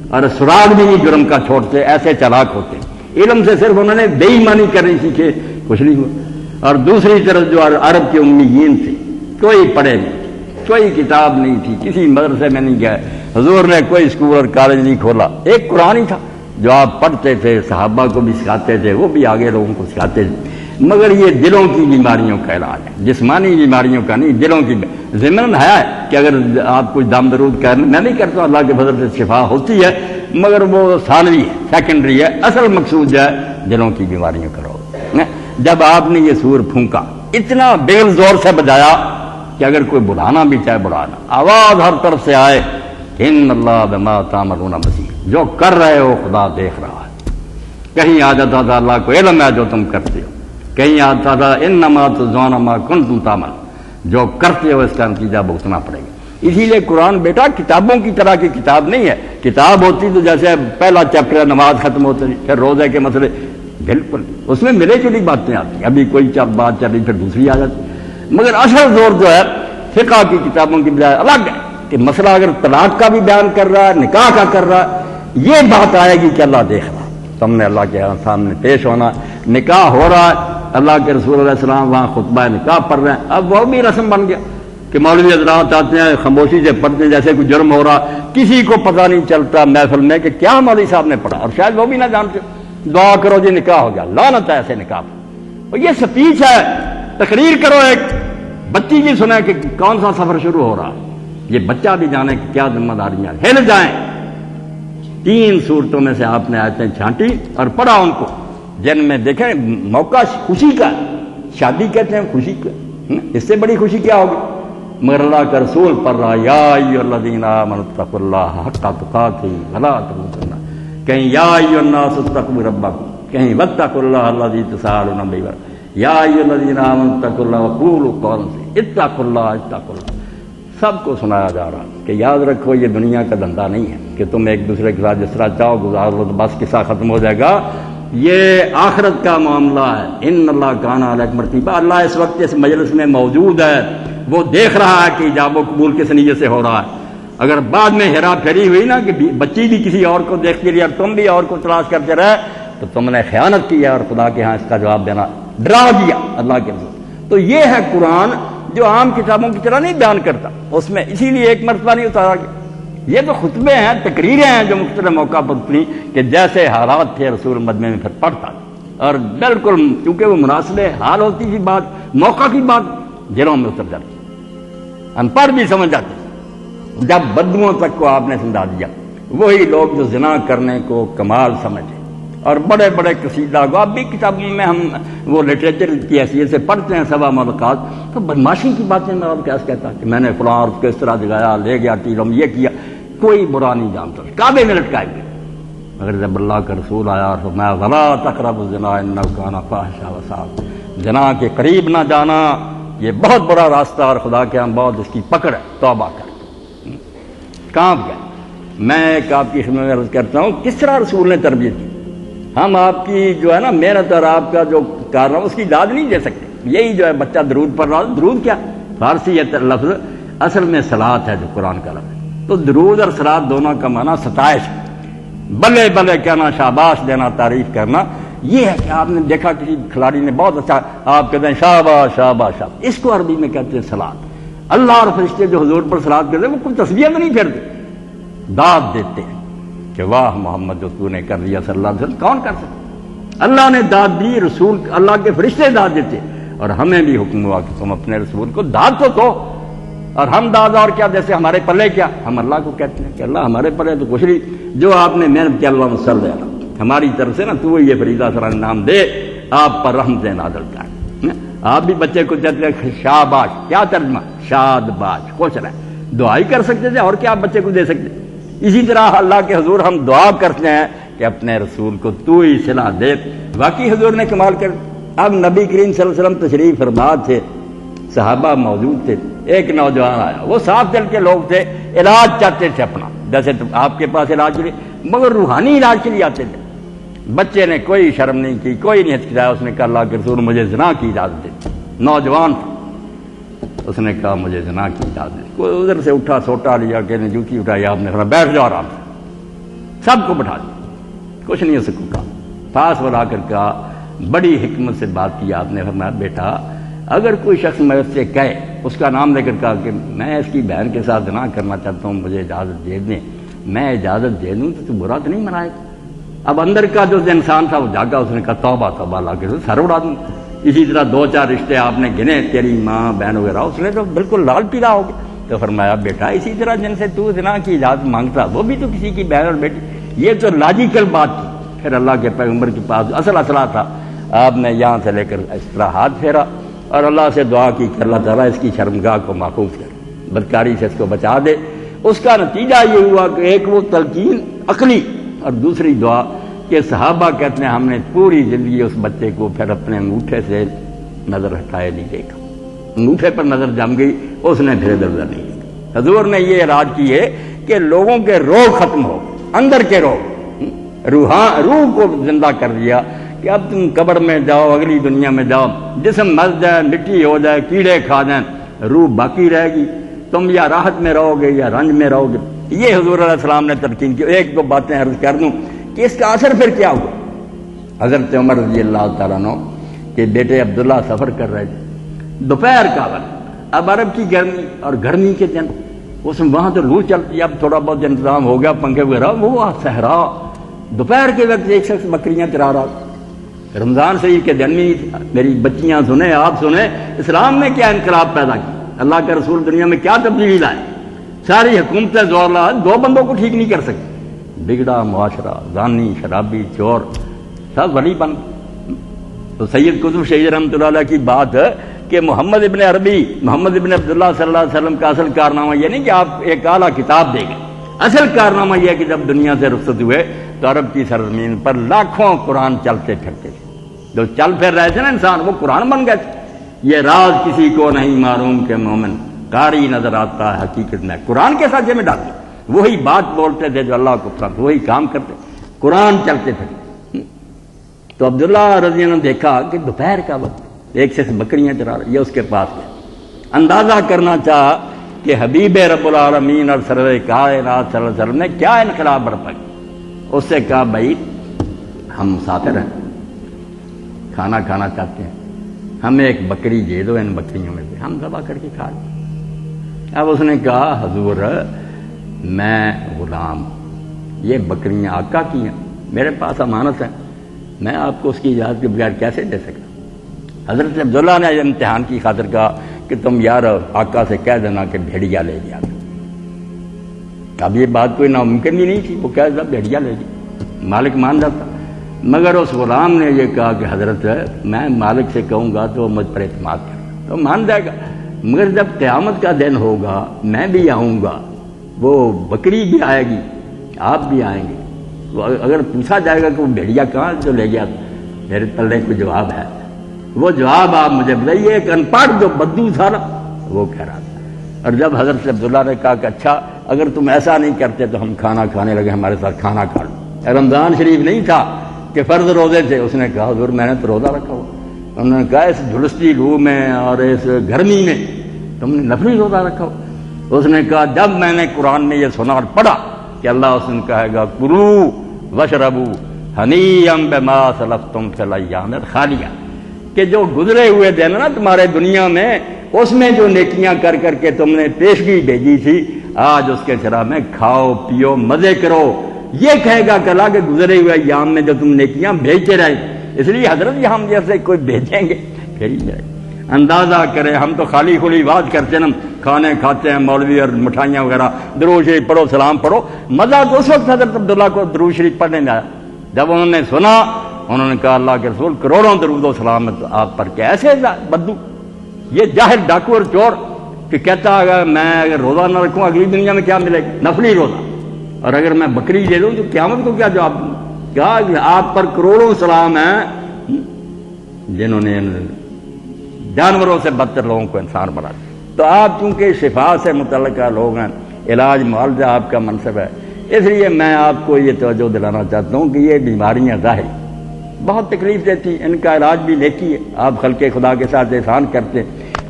اور سراغ بھی نہیں جرم کا چھوڑتے، ایسے چالاک ہوتے. علم سے صرف انہوں نے بے ایمانی کرنی سیکھے، کچھ نہیں ہوا. اور دوسری طرف جو عرب کے امیین تھے، کوئی پڑھے نہیں، کوئی کتاب نہیں تھی، کسی مدرسے میں نہیں گئے، حضور نے کوئی اسکول اور کالج نہیں کھولا. ایک قرآن ہی تھا جو آپ پڑھتے تھے، صحابہ کو بھی سکھاتے تھے، وہ بھی آگے لوگوں کو سکھاتے تھے. مگر یہ دلوں کی بیماریوں کا علاج ہے، جسمانی بیماریوں کا نہیں، دلوں کی. ضمن ہے کہ اگر آپ کچھ دم درود کریں، میں نہیں کرتا، اللہ کے فضل سے شفا ہوتی ہے، مگر وہ ثانوی ہے، سیکنڈری ہے. اصل مقصود جو ہے دلوں کی بیماریوں کا روگ. جب آپ نے یہ سور پھونکا، اتنا بغل زور سے بجایا کہ اگر کوئی بلانا بھی چاہے بلانا، آواز ہر طرف سے آئے، ان اللہ بما تعملون بصیر، جو کر رہے ہو خدا دیکھ رہا ہے. کہیں آ جاتا تھا اللہ کو علم ہے جو تم کرتے ہو، کہیں آتا تھا انما تجزون ما کنتم تعملون، جو کرتے ہو اس کا نتیجہ بھگتنا پڑے گا. اسی لیے قرآن بیٹا کتابوں کی طرح کی کتاب نہیں ہے. کتاب ہوتی تو جیسے پہلا چیپٹر نماز ختم ہوتی، پھر روزے کے مسئلے، بالکل اس میں ملے جلی باتیں آتی، ابھی کوئی بات چل رہی پھر دوسری آ جاتی. مگر اصل زور جو ہے فقہ کی کتابوں کی بجائے الگ ہے کہ مسئلہ اگر طلاق کا بھی بیان کر رہا ہے، نکاح کا کر رہا ہے، یہ بات آئے گی کہ اللہ دیکھ رہا ہے، تم نے اللہ کے سامنے پیش ہونا. نکاح ہو رہا ہے، اللہ کے رسول علیہ السلام وہاں خطبہ نکاح پڑھ رہے ہیں. اب وہ بھی رسم بن گیا کہ مولوی حضرات آتے ہیں خاموشی سے پڑھتے ہیں جیسے کوئی جرم ہو رہا، کسی کو پتہ نہیں چلتا محفل میں کہ کیا مولوی صاحب نے پڑھا، اور شاید وہ بھی نہ جانتے. دعا کرو جی نکاح ہو گیا، لعنت ہے ایسے نکاح. اور یہ سپیچ ہے، تقریر کرو، ایک بچی بھی سنے کہ کون سا سفر شروع ہو رہا ہے، یہ بچہ بھی جانے کہ کیا ذمہ داریاں ہل جائیں. 3 صورتوں میں سے آپ نے آیتیں چھانٹی اور پڑھا ان کو، جن میں دیکھیں موقع خوشی کا، شادی کہتے ہیں خوشی کا، اس سے بڑی خوشی کیا ہوگی. مگر اللہ کا رسول پڑھ رہا یا ایھا الذین آمنوا اتقوا اللہ حق تقاتہ ولا تموتن، کہیں یا ایھا الناس اتقوا ربکم، کہیں واتقوا اللہ الذی تساءلون بہ یا ایھا الذین آمنوا اتقوا اللہ وقولوا قولا سدیدا اتقوا اللہ سب کو سنایا جا رہا کہ یاد رکھو یہ دنیا کا دھندا نہیں ہے کہ تم ایک دوسرے کے ساتھ جس طرح چاہو گزار لو تو بس قصہ ختم ہو جائے گا. یہ آخرت کا معاملہ ہے. ان اللہ کان علیکم رقیبا. اللہ اس وقت اس مجلس میں موجود ہے, وہ دیکھ رہا ہے کہ ایجاب و قبول کس نیت سے ہو رہا ہے. اگر بعد میں ہیرا پھیری ہوئی نا کہ بچی بھی کسی اور کو دیکھتی رہی اور تم بھی اور کو تلاش کرتے رہے تو تم نے خیانت کی ہے اور خدا کے ہاں اس کا جواب دینا ڈرا دیا اللہ کے رسول. تو یہ ہے قرآن جو عام کتابوں کی طرح نہیں بیان کرتا, اس میں اسی لیے ایک مرتبہ نہیں اتارا گیا. یہ تو خطبے ہیں, تقریریں ہیں جو مختلف موقع پر اتنی کہ جیسے حالات تھے رسول مجمع میں پھر پڑھتا اور بالکل چونکہ وہ مناسب حال ہوتی تھی بات, موقع کی بات دلوں میں اتر جاتی, ان پڑھ بھی سمجھ جاتے. جب بدوؤں تک کو آپ نے سمجھا دیا, وہی لوگ جو زنا کرنے کو کمال سمجھے اور بڑے بڑے قصیدہ کو اب بھی کتابوں میں ہم وہ لٹریچر کی حیثیت سے پڑھتے ہیں سبا ملکات, تو بدماشی کی باتیں میں آپ کیسے کہتا کہ میں نے فلاں عورت کو اس طرح جگایا, لے گیا ٹیلم, یہ کیا, کوئی برا نہیں جانتا, کعبے میں لٹکائے گئے. مگر جب اللہ کا رسول آیا اور فرمایا ولا تقربوا الزنا انه كان فاحشا وساء, زنا کے قریب نہ جانا یہ بہت بڑا راستہ اور خدا کے ہم بہت اس کی پکڑ ہے, توبہ کر. کہاں گئے؟ میں ایک آپ کی خدمت میں عرض کرتا ہوں کس طرح رسول نے تربیت کی. ہم آپ کی جو ہے نا محنت اور آپ کا جو کارنامہ اس کی داد نہیں دے سکتے. یہی جو ہے بچہ درود پڑھ رہا, درود کیا فارسی ہے لفظ, اصل میں صلاۃ ہے جو قرآن کا لفظ ہے. تو درود اور صلاۃ دونوں کا معنی ستائش, بلے بلے کہنا, شاباش دینا, تعریف کرنا. یہ ہے کہ آپ نے دیکھا کسی کھلاڑی نے بہت اچھا, آپ کہتے ہیں شاباش شاباش شاباش, اس کو عربی میں کہتے ہیں صلاۃ. اللہ اور فرشتے جو حضور پر صلاۃ کرتے وہ کوئی تسبیح تو نہیں پھیرتے, داد دیتے ہیں کہ واہ محمد جو تو نے کر دیا صلی اللہ علیہ وسلم, کون کر سکتا. اللہ نے داد دی, رسول اللہ کے فرشتے داد دیتے, اور ہمیں بھی حکم ہوا کہ تم اپنے رسول کو داد تو دو. اور ہم داد اور کیا, جیسے ہمارے پلے کیا, ہم اللہ کو کہتے ہیں کہ اللہ ہمارے پلے تو کچھ نہیں, جو آپ نے محنت کی اللہ مسل دے ہماری طرف سے نا, تو یہ فریضہ سر انعام دے, آپ پر رحمت نازل کر. آپ بھی بچے کو کہتے ہیں شاباش, کیا ترجمہ, شاد باش, خوش رہے, دعا ہی کر سکتے تھے, اور کیا آپ بچے کو دے سکتے. اسی طرح اللہ کے حضور ہم دعا کرتے ہیں کہ اپنے رسول کو تو ہی صلاح دے. واقعی حضور نے کمال کر. اب نبی کریم صلی اللہ علیہ وسلم تشریف فرما تھے, صحابہ موجود تھے, ایک نوجوان آیا, وہ صاف دل کے لوگ تھے, علاج چاہتے تھے اپنا, جیسے آپ کے پاس علاج کے لیے, مگر روحانی علاج کے لیے آتے تھے. بچے نے کوئی شرم نہیں کی, کوئی نہیں ہچکچایا, اس نے کہا اللہ کے رسول مجھے زنا کی اجازت دے. نوجوان تھا, اس نے کہا مجھے زنا کی اجازت دے. کوئی ادھر سے اٹھا, سوٹا لیا, کہ نے جوتی اٹھائی, آپ نے کہا بیٹھ جاؤ آرام سے, سب کو بٹھا دیا, کچھ نہیں اس کو کہا. پاس بلا کر کہا, بڑی حکمت سے بات کی آپ نے, فرمایا بیٹا اگر کوئی شخص میں اس سے کہے, اس کا نام لے کر کہا کہ میں اس کی بہن کے ساتھ زنا کرنا چاہتا ہوں, مجھے اجازت دے دیں, میں اجازت دے دوں تو برا تو نہیں منائے گا. اب اندر کا جو انسان تھا وہ جاگا, اس نے کہا توبہ توبہ, اللہ کے سر اڑا دوں. اسی طرح دو چار رشتے آپ نے گنے, تیری ماں بہن وغیرہ, اس نے تو بالکل لال پیلا ہو گیا. تو فرمایا بیٹا اسی طرح جن سے تو زنا کی اجازت مانگتا وہ بھی تو کسی کی بہن اور بیٹی, یہ تو لاجیکل بات تھی. پھر اللہ کے پیغمبر کے پاس اصل اصلاح تھا, آپ نے یہاں سے لے کر اس طرح ہاتھ پھیرا اور اللہ سے دعا کی کہ اللہ تعالیٰ اس کی شرمگاہ کو محفوظ کر, بدکاری سے اس کو بچا دے. اس کا نتیجہ یہ ہوا کہ ایک وہ تلقین عقلی, اور دوسری دعا کہ صحابہ کہتے ہیں ہم نے پوری زندگی اس بچے کو پھر اپنے انگوٹھے سے نظر ہٹائے نہیں دیکھا. انگوٹھے پر نظر جم گئی, اس نے پھر ادھر ادھر نہیں دیکھا. حضور نے یہ علاج کی ہے کہ لوگوں کے روگ ختم ہو, اندر کے روگ, روح کو زندہ کر دیا کہ اب تم قبر میں جاؤ, اگلی دنیا میں جاؤ, جسم مر جائے, مٹی ہو جائے, کیڑے کھا جائیں, روح باقی رہے گی, تم یا راحت میں رہو گے یا رنج میں رہو گے. یہ حضور علیہ السلام نے تلقین کی. ایک دو باتیں عرض کر دوں کہ اس کا اثر پھر کیا ہوا. حضرت عمر رضی اللہ تعالیٰ عنہ کے بیٹے عبداللہ سفر کر رہے تھے, دوپہر کا وقت, اب عرب کی گرمی اور گرمی کے دن, اس میں وہاں تو لو چلتی, اب تھوڑا بہت انتظام ہو گیا پنکھے وغیرہ, وہ صحرا, دوپہر کے وقت ایک شخص بکریاں چرا رہا. رمضان شریف کے دن میں میری بچیاں سنیں, آپ سنیں, اسلام نے کیا انقلاب پیدا کیا, اللہ کا رسول دنیا میں کیا تبدیلی لائے. ساری حکومتیں زور لا, دو بندوں کو ٹھیک نہیں کر سکتی. بگڑا معاشرہ, زانی, شرابی, چور, سب ولی بن. تو سید قطب شہید رحمۃ اللہ علیہ کی بات ہے کہ محمد ابن عربی, محمد ابن عبداللہ صلی اللہ علیہ وسلم کا اصل کارنامہ یہ نہیں کہ آپ ایک اعلیٰ کتاب دیں گے, اصل کارنامہ یہ ہے کہ جب دنیا سے رخصت ہوئے تو عرب کی سرزمین پر لاکھوں قرآن چلتے پھرتے تھے، جو چل پھر رہے تھے نا انسان، وہ قرآن بن گئے تھے۔ یہ راز کسی کو نہیں معلوم کہ مومن قاری نظر آتا ہے حقیقت میں قرآن کے ساتھ میں ڈالتے، وہی بات بولتے تھے جو اللہ کو پسند، وہی کام کرتے، قرآن چلتے پھرتے۔ تو عبداللہ رضی اللہ عنہ نے دیکھا کہ دوپہر کا وقت ایک سے بکریاں چرا رہا، یہ اس کے پاس گیا، اندازہ کرنا چاہا کہ حبیب رب العالمین اور سرور کائنات صلی اللہ علیہ وسلم نے کیا انقلاب برپا کیا۔ اس سے کہا بھائی ہم مسافر ہیں، کھانا کھانا چاہتے ہیں، ہمیں ایک بکری دے دو، ان بکریوں میں سے ہم ذبح کر کے کھا لیں۔ اب اس نے کہا حضور میں غلام، یہ بکریاں آقا کی ہیں، میرے پاس امانت ہے، میں آپ کو اس کی اجازت کے بغیر کیسے دے سکتا۔ حضرت عبداللہ نے امتحان کی خاطر کہا کہ تم یار آقا سے کہہ دینا کہ بھیڑیا لے گیا۔ اب یہ بات کوئی ناممکن بھی نہیں تھی، وہ کہہ دیتا بھیڑیا لے گیا، مالک مان جاتا، مگر اس غلام نے یہ کہا کہ حضرت میں مالک سے کہوں گا تو وہ مجھ پر اعتماد کرے تو مان جائے گا، مگر جب قیامت کا دن ہوگا میں بھی آؤں گا، وہ بکری بھی آئے گی، آپ بھی آئیں گے، اگر پوچھا جائے گا کہ وہ بھیڑیا کہاں جو لے گیا، میرے پلے کوئی جواب ہے، وہ جواب آپ مجھے بتائیے۔ ایک ان پڑھ جو بدو تھا نا وہ کہہ رہا تھا۔ اور جب حضرت عبداللہ نے کہا کہ اچھا اگر تم ایسا نہیں کرتے تو ہم کھانا کھانے لگے، ہمارے ساتھ کھانا کھا لو۔ رمضان شریف نہیں تھا کہ فرض روزے تھے، اس نے کہا حضور میں نے تو روزہ رکھا ہوا۔ انہوں نے کہا اس جھلستی لو میں اور اس گرمی میں تم نے نفلی روزہ رکھا ہو۔ اس نے کہا جب میں نے قرآن میں یہ سنا اور پڑھا کہ اللہ اس نے کہے گا کلو وشربو ہنیئا بما سلفتم فی الایام الخالیہ، کہ جو گزرے ہوئے دن نا تمہارے دنیا میں، اس میں جو نیکیاں کر کر کے تم نے پیشگی بھیجی تھی، آج اس کے شرح میں کھاؤ پیو مزے کرو۔ یہ کہے گا کہ اللہ کے گزرے ہوئے ایام میں جو تم نیکیاں بھیجتے رہے، اس لیے حضرت یہ ہم جیسے کوئی بھیجیں گے پھر ہی جائے۔ اندازہ کریں ہم تو خالی کھلی بات کرتے نا، کھانے کھاتے ہیں مولوی اور مٹھائیاں وغیرہ، درود شریف پڑھو سلام پڑھو، مزہ تو اس وقت حضرت عبداللہ کو درود شریف پڑھنے میں آیا جب انہوں نے سنا۔ انہوں نے کہا اللہ کے رسول کروڑوں درود و سلام آپ پر، کیا ایسے بدو یہ جاہل ڈاکو اور چور کہ کہتا اگر میں اگر روزہ نہ رکھوں اگلی دنیا میں کیا ملے گا، نفلی روزہ، اور اگر میں بکری دے دوں تو قیامت کو کیا جواب دوں؟ کہا کہ آپ پر کروڑوں سلام ہیں جنہوں نے جانوروں سے بدتر لوگوں کو انسان بنا دیا۔ تو آپ چونکہ شفا سے متعلقہ لوگ ہیں، علاج معالجہ آپ کا منصب ہے، اس لیے میں آپ کو یہ توجہ دلانا چاہتا ہوں کہ یہ بیماریاں ظاہر بہت تکلیف دیتی، ان کا علاج بھی نیکی ہے، آپ خلق خدا کے ساتھ احسان کرتے۔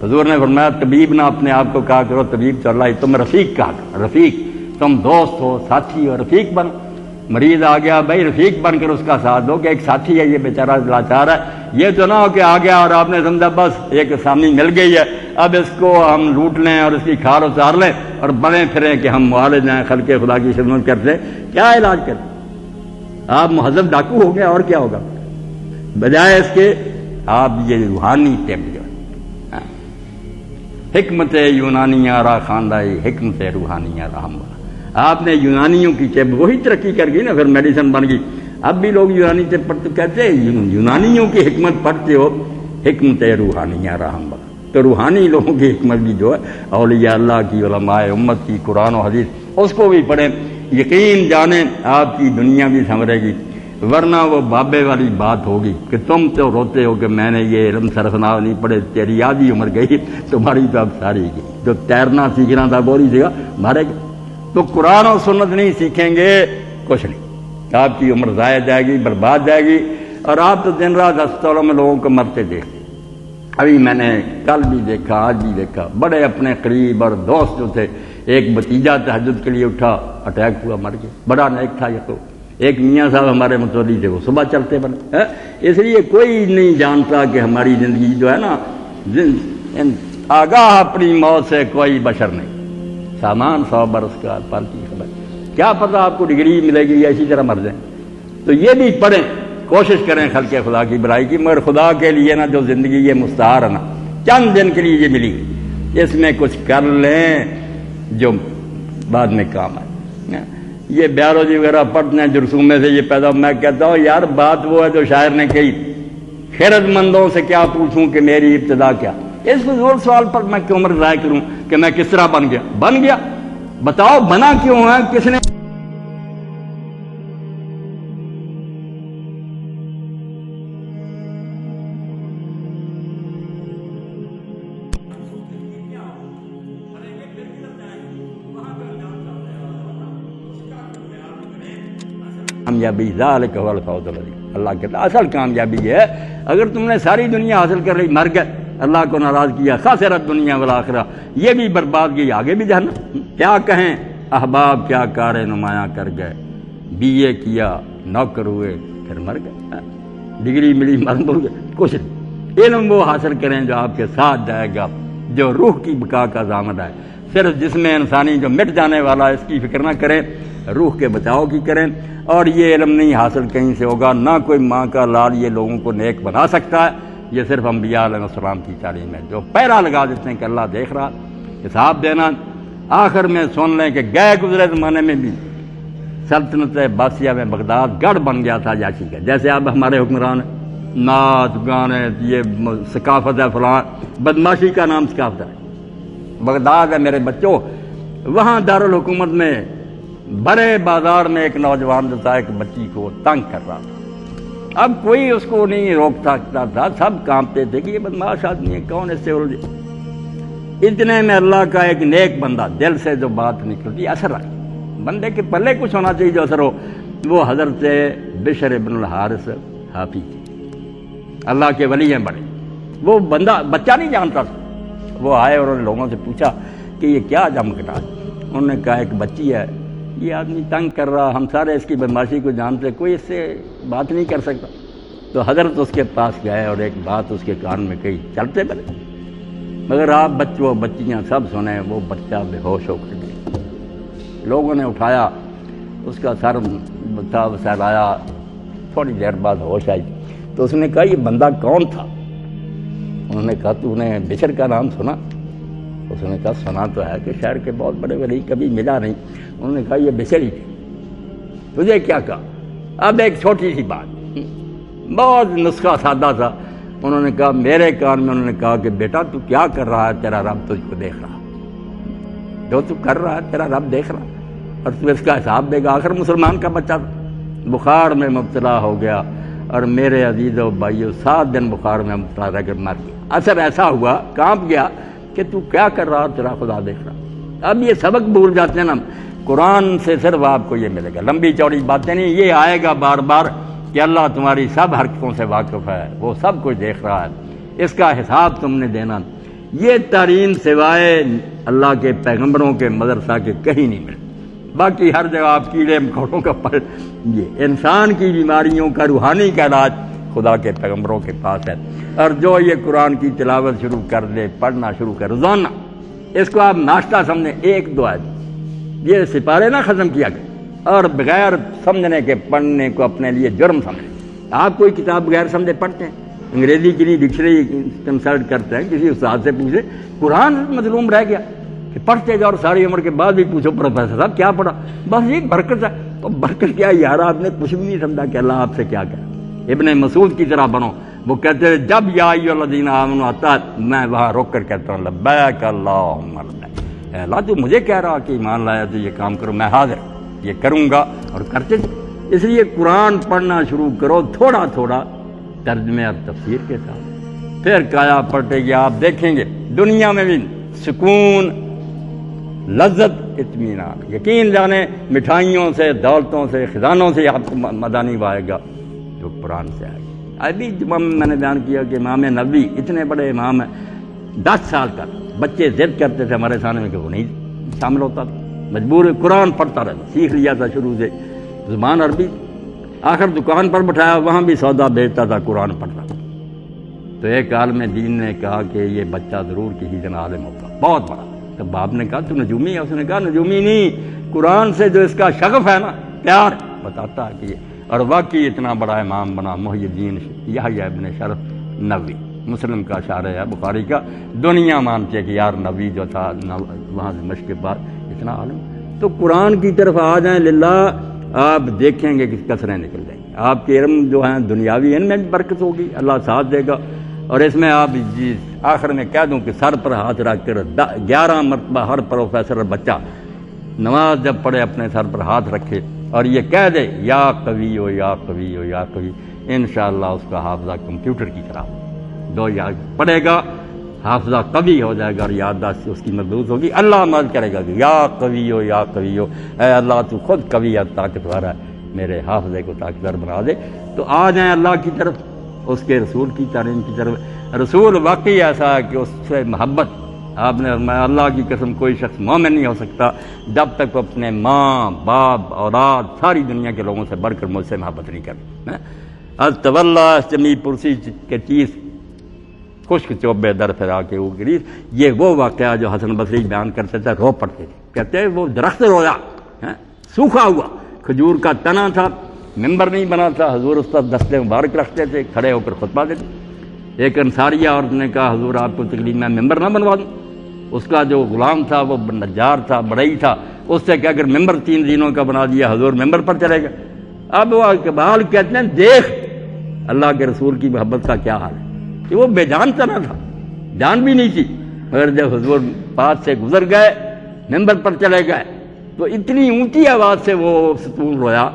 حضور نے فرمایا طبیب نہ اپنے آپ کو کہا کرو طبیب تو اللہ، تم رفیق کہا کرو، رفیق تم دوست ہو ساتھی ہو، رفیق بن۔ مریض آ گیا بھائی رفیق بن کر اس کا ساتھ دو کہ ایک ساتھی ہے یہ بیچارہ لاچار ہے، یہ تو نہ ہو کہ آ گیا اور آپ نے سمجھا بس ایک سامنے مل گئی ہے اب اس کو ہم لوٹ لیں اور اس کی کھار اتار لیں اور بڑے پھریں کہ ہم معالج ہیں خلق خدا کی خدمت کرتے، کیا علاج کرتے؟ آپ مہذب ڈاکو ہو گئے اور کیا ہوگا؟ بجائے اس کے آپ یہ روحانی طب جو حکمت یونانیہ را خاندائی حکمت روحانیہ رحم، آپ نے یونانیوں کی طب وہی ترقی کر گئی نا، پھر میڈیسن بن گئی۔ اب بھی لوگ یونانی طب پڑھتے کہتے ہیں یونانیوں کی حکمت پڑھتے ہو، حکمت روحانیہ رحم، تو روحانی لوگوں کی حکمت بھی جو ہے اولیاء اللہ کی علماء امت کی قرآن و حدیث اس کو بھی پڑھیں، یقین جانیں آپ کی دنیا بھی سنورے گی، ورنہ وہ بابے والی بات ہوگی کہ تم تو روتے ہو کہ میں نے یہ علم سرفنا نہیں پڑھے، تیری آدھی عمر گئی تمہاری تو اب ساری گئی، جو تیرنا سیکھنا تھا بوری سیکھا مارے گا۔ تو قرآن و سنت نہیں سیکھیں گے کچھ نہیں، آپ کی عمر ضائع جائے گی، برباد جائے گی، اور آپ تو دن رات ہسپتالوں میں لوگوں کو مرتے دیکھتے۔ ابھی میں نے کل بھی دیکھا آج بھی دیکھا، بڑے اپنے قریب اور دوست جو تھے، ایک بھتیجا تہجد کے لیے اٹھا اٹیک ہوا مر گیا، بڑا نیک تھا یہ تو، ایک میاں صاحب ہمارے متولی تھے وہ صبح چلتے بنے۔ اس لیے کوئی نہیں جانتا کہ ہماری زندگی جو ہے نا، آگاہ اپنی موت سے کوئی بشر نہیں، سامان 100 برس کا پل کی خبر، کیا پتہ آپ کو ڈگری ملے گی یا اسی طرح مر جائیں۔ تو یہ بھی پڑھیں، کوشش کریں خلق خدا کی بڑائی کی، مگر خدا کے لیے نا جو زندگی یہ مستعار ہے نا، چند دن کے لیے یہ ملی، اس میں کچھ کر لیں جو بعد میں کام آئے۔ یہ بیالوجی وغیرہ پڑھتے ہیں جرسومے سے یہ پیدا، میں کہتا ہوں یار بات وہ ہے جو شاعر نے کہی، خیرت مندوں سے کیا پوچھوں کہ میری ابتدا کیا، اس فضول سوال پر میں کیوں عمر ضائع کروں کہ میں کس طرح بن گیا، بتاؤ بنا کیوں ہے، کس نے کامیابی ذالک هو الفوز العظیم۔ اللہ کہتا ہے اصل کامیابی ہے اگر تم نے ساری دنیا حاصل کر لی، مر گئے، اللہ کو ناراض کیا، خاسرت دنیا والآخرہ، یہ بھی برباد کی، آگے بھی جہنم۔ کیا کہیں احباب کیا کار نمایاں کر گئے، بی اے کیا، نوکر ہوئے، پھر مر گئے، ڈگری ملی، مر گئے، کچھ نہیں۔ علم وہ حاصل کریں جو آپ کے ساتھ جائے گا، جو روح کی بقا کا ضامن ہے۔ صرف جسم انسانی جو مٹ جانے والا ہے اس کی فکر نہ کریں، روح کے بچاؤ کی کریں۔ اور یہ علم نہیں حاصل کہیں سے ہوگا، نہ کوئی ماں کا لال یہ لوگوں کو نیک بنا سکتا ہے، یہ صرف انبیاء علیہ السلام کی تعلیم ہے جو پیرا لگا دیتے ہیں کہ اللہ دیکھ رہا، حساب دینا۔ آخر میں سن لیں کہ گئے گزرے زمانے میں بھی سلطنت عباسیہ میں بغداد گڑھ بن گیا تھا جاشی کا، جیسے اب ہمارے حکمران نعت گانے، یہ ثقافت ہے، فلاں بدماشی کا نام ثقافت ہے۔ بغداد ہے میرے بچوں، وہاں دارالحکومت میں بڑے بازار میں ایک نوجوان جو تھا ایک بچی کو تنگ کر رہا تھا، اب کوئی اس کو نہیں روک سکتا تھا، سب کانپتے تھے کہ یہ بدماش آدمی ہے، کون اس سے الجھے۔ اتنے میں اللہ کا ایک نیک بندہ، دل سے جو بات نکلتی اثر رکھتی، بندے کے پلے کچھ ہونا چاہیے جو اثر ہو، وہ حضرت بشر ابن الحارث حافی تھی، اللہ کے ولی ہیں بڑے۔ وہ بندہ بچہ نہیں جانتا تھا، وہ آئے اور انہوں نے لوگوں سے پوچھا کہ یہ کیا جمکٹا ہے؟ انہوں نے کہا ایک بچی ہے، یہ آدمی تنگ کر رہا، ہم سارے اس کی بدماشی کو جانتے، کوئی اس سے بات نہیں کر سکتا۔ تو حضرت اس کے پاس گئے اور ایک بات اس کے کان میں کہی، چلتے بنے، مگر آپ بچوں بچیاں سب سنیں، وہ بچہ بے ہوش ہو کر گیا۔ لوگوں نے اٹھایا، اس کا سر سہلایا، تھوڑی دیر بعد ہوش آئی تو اس نے کہا یہ بندہ کون تھا؟ انہوں نے کہا تو نے بشر کا نام سنا؟ اس نے کہا سنا تو ہے کہ شہر کے بہت بڑے ولی، کبھی ملا نہیں۔ انہوں نے کہا یہ بشر ہی تھے۔ تجھے کیا کہا؟ اب ایک چھوٹی سی بات، بہت نسخہ سادہ تھا۔ انہوں نے کہا میرے کان میں، انہوں نے کہا کہ بیٹا تو کیا کر رہا ہے، تیرا رب تجھ کو دیکھ رہا، جو تو کر رہا ہے تیرا رب دیکھ رہا، اور تو اس کا حساب دے گا۔ آخر مسلمان کا بچہ تھا، بخار میں مبتلا ہو گیا، اور میرے عزیزوں بھائیو 7 دن بخار میں مبتلا رہ کر مر گیا۔ اثر ایسا ہوا، کانپ گیا کہ تو کیا کر رہا، تیرا خدا دیکھ رہا۔ اب یہ سبق بھول جاتے ہیں نا، قرآن سے صرف آپ کو یہ ملے گا، لمبی چوڑی باتیں نہیں، یہ آئے گا بار بار کہ اللہ تمہاری سب حرکتوں سے واقف ہے، وہ سب کچھ دیکھ رہا ہے، اس کا حساب تم نے دینا۔ یہ تعلیم سوائے اللہ کے پیغمبروں کے مدرسہ کے کہیں نہیں ملتی، باقی ہر جگہ آپ کیڑے مکوڑوں کا پر، یہ انسان کی بیماریوں کا روحانی کا علاج خدا کے پیغمبروں کے پاس ہے۔ اور جو یہ قرآن کی تلاوت شروع کر دے، پڑھنا شروع کر روزانہ، اس کو آپ ناشتہ سمجھیں، 1-2 آیت، یہ سپارے نہ ختم کیا کریں، اور بغیر سمجھنے کے پڑھنے کو اپنے لیے جرم سمجھیں۔ آپ کوئی کتاب بغیر سمجھے پڑھتے ہیں، انگریزی کی نہیں ڈکشنری کنسلٹ کرتے ہیں، کسی استاد سے پوچھے، قرآن مظلوم رہ گیا کہ پڑھتے جاؤ، اور ساری عمر کے بعد بھی پوچھو پروفیسر صاحب کیا پڑھا، بس یہ برکت ہے۔ تو برکت کیا یار، آپ نے کچھ بھی نہیں سمجھا کہ اللہ آپ سے کیا کہہ۔ ابن مسعود کی طرح بنو، وہ کہتے ہیں جب یا ایھا الذین آمنوا آتا ہے میں وہاں روک کر کہتا ہوں لبیک اللہم لبیک، اے اللہ تو مجھے کہہ رہا کہ ایمان لایا تو یہ کام کرو، میں حاضر، یہ کروں گا، اور کرتے تھے۔ اس لیے قرآن پڑھنا شروع کرو تھوڑا تھوڑا، ترجمے اور تفسیر کے ساتھ، پھر کایا پلٹے گی، آپ دیکھیں گے دنیا میں بھی سکون، لذت، اطمینان، یقین جانے مٹھائیوں سے، دولتوں سے، خزانوں سے آپ کو مدانی آئے گا جو قرآن سے آئے گا۔ ابھی جمعہ میں نے بیان کیا کہ امام نبوی اتنے بڑے امام ہیں، 10 سال تک بچے ضد کرتے تھے ہمارے سامنے میں کہ وہ نہیں شامل ہوتا تھا، مجبور قرآن پڑھتا رہتا، سیکھ لیا تھا شروع سے زبان عربی، آخر دکان پر بٹھایا، وہاں بھی سودا بیچتا تھا، قرآن پڑھتا تھا۔ تو ایک عالم دین نے کہا کہ یہ بچہ ضرور کسی دن عالم ہوگا، بہت بڑا۔ تو باپ نے کہا تو نجومی ہے؟ اس نے کہا نجومی نہیں، قرآن سے جو اس کا شغف ہے نا، پیار بتاتا ہے کہ یہ، اور واقعی اتنا بڑا امام بنا، محی الدین یحییٰ ابن شرف نووی، مسلم کا اشارہ ہے، بخاری کا، دنیا مانتی ہے کہ یار نبی جو تھا وہاں سے مشق کے بعد اتنا عالم۔ تو قرآن کی طرف آ جائیں للہ، آپ دیکھیں گے کہ کثریں نکل جائیں گی، آپ کے علم جو ہیں دنیاوی ان میں بھی برکت ہوگی، اللہ ساتھ دے گا۔ اور اس میں آپ آخر میں کہہ دوں کہ سر پر ہاتھ رکھ کر 11 مرتبہ ہر پروفیسر اور بچہ نماز جب پڑھے اپنے سر پر ہاتھ رکھے اور یہ کہہ دے یا قوی ہو یا قوی ہو یا قوی، انشاءاللہ اس کا حافظہ کمپیوٹر کی طرح 2 یاد پڑھے گا، حافظہ قوی ہو جائے گا، اور یادداشت اس کی مضبوط ہوگی۔ اللہ مدد کرے گا کہ یا قوی ہو یا قوی ہو، اے اللہ تو خود قوی ہے، طاقتور ہے، میرے حافظے کو طاقتور بنا دے، تو آ جائیں اللہ کی طرف، اس کے رسول کی تعلیم کی طرف۔ رسول واقعی ایسا ہے کہ اس سے محبت، آپ نے فرمایا اللہ کی قسم کوئی شخص مومن نہیں ہو سکتا جب تک وہ اپنے ماں باپ اولاد ساری دنیا کے لوگوں سے بڑھ کر مجھ سے محبت نہیں کرتا۔ الطولہ جمی پرسی کے چیز خشک چوبے در پھرا کے وہ گریز، یہ وہ واقعہ جو حسن بصری بیان کرتے تھے، رو پڑتے تھے، کہتے ہیں وہ درخت رویا سوکھا ہوا، کھجور کا تنا تھا، ممبر نہیں بنا تھا، حضور اس پر دستے مبارک رکھتے تھے، کھڑے ہو کر خطبہ دیتے۔ ایک انصاریہ عورت نے کہا حضور آپ کو تکلیف میں ممبر نہ بنوا دوں، اس کا جو غلام تھا وہ نجار تھا، بڑھئی تھا، اس سے کہ اگر ممبر 3 دنوں کا بنا دیا حضور ممبر پر چلے گا۔ اب وہ اقبال کہتے ہیں دیکھ اللہ کے رسول کی محبت کا کیا حال ہے، کہ وہ بے جان تنا تھا، جان بھی نہیں تھی، مگر جب حضور پاس سے گزر گئے ممبر پر چلے گئے تو اتنی اونچی آواز سے وہ ستون رویا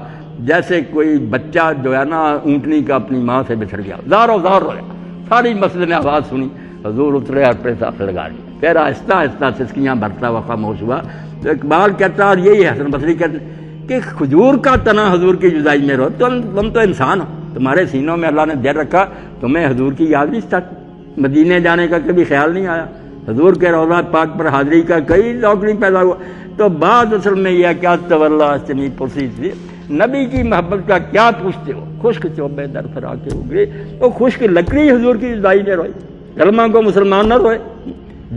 جیسے کوئی بچہ جو ہے نا اونٹنی کا اپنی ماں سے بچھڑ گیا، زاروں زار رویا۔ ساری مسجد نے آواز سنی، حضور اترے اور پہ ساتھ لگا لیا، پھر آہستہ آہستہ سسکیاں بھرتا ہوا خاموش ہوا۔ تو اقبال کہتا اور یہی حسن بصری کہتے کہ کھجور کا تنا حضور کی جدائی میں رو، تم تو انسان ہو، تمہارے سینوں میں اللہ نے دیر رکھا، تمہیں حضور کی یاد نہیں تک، مدینے جانے کا کبھی خیال نہیں آیا، حضور کے روضہ پاک پر حاضری کا کوئی ذوق نہیں پیدا ہوا۔ تو بعد اصل میں یہ کیا طولہ جمی پرسی تھی، نبی کی محبت کا کیا پوچھتے ہو، خشک چوبے در پھرا کے اگری، وہ خشک لکڑی حضور کی جدائی نے روئی، کلمہ کو مسلمان نہ روئے،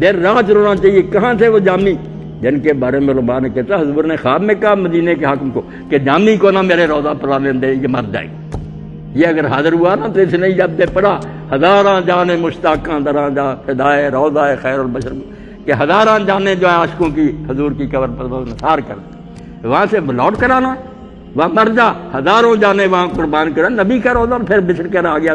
دیر رات رونا چاہیے۔ کہاں تھے وہ جامی جن کے بارے میں علماء نے کہتا حضور نے خواب میں کہا مدینے کے حاکم کو کہ جامی کو نہ میرے روضہ پر آنے دے، یہ مر جائے، یہ اگر حاضر ہوا نا تو اس نے جب دے پڑھا ہزاراں جانے مشتاقاں دراں جا فدائے روضہ خیر البشر، کہ ہزاراں جانے جو ہے عاشقوں کی حضور کی قبر پر نثار کر، وہاں سے لوٹ کر آنا، وہاں مر جا، ہزاروں جانے وہاں قربان کرا، نبی کا روضہ پھر بچھڑ کر آ گیا۔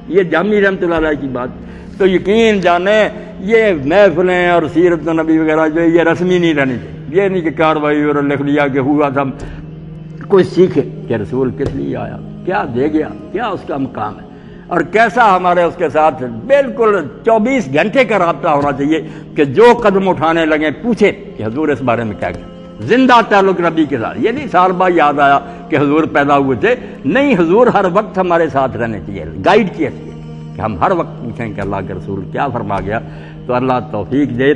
یہ جامی رحمۃ اللہ علیہ کی بات۔ تو یقین جانے یہ محفلیں اور سیرت نبی وغیرہ جو یہ رسمی نہیں رہنی چاہیے، یہ نہیں کہ کاروائی اور لکھ لیا کہ ہوا تھا، کوئی سیکھے کہ رسول کس لیے آیا، کیا دے گیا، کیا اس کا مقام ہے، اور کیسا ہمارے اس کے ساتھ بالکل 24 گھنٹے کا رابطہ ہونا چاہیے کہ جو قدم اٹھانے لگے پوچھے کہ حضور اس بارے میں کیا کہتے، زندہ تعلق نبی کے ساتھ۔ یہ نہیں سال بعد یاد آیا کہ حضور پیدا ہوئے تھے، نہیں، حضور ہر وقت ہمارے ساتھ رہنے چاہیے، گائیڈ کیے چاہیے کہ ہم ہر وقت پوچھیں کہ اللہ کے رسول کیا فرما گیا۔ تو اللہ توفیق دے،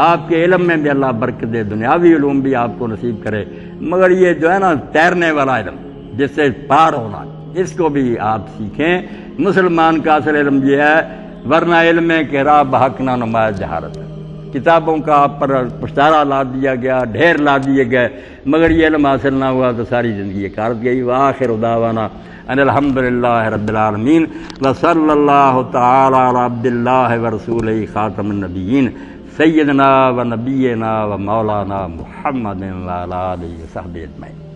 آپ کے علم میں بھی اللہ برکت دے، دنیاوی علوم بھی آپ کو نصیب کرے، مگر یہ جو ہے نا تیرنے والا علم جس سے پار ہونا، اس کو بھی آپ سیکھیں۔ مسلمان کا اصل علم یہ ہے، ورنہ علم کہ راہ بحق نہ نمایاں جہارت ہے، کتابوں کا آپ پر پشتارا لا دیا گیا، ڈھیر لا دیے گئے، مگر یہ علم حاصل نہ ہوا تو ساری زندگی کارت گئی۔ وآخر دعوانا ان الحمدللہ رب العالمین وصلی اللہ تعالی علی عبد اللہ ورسولہ خاتم النبیین سیدنا و نبینا و مولانا محمد وعلی آلہ وصحبہ اجمعین۔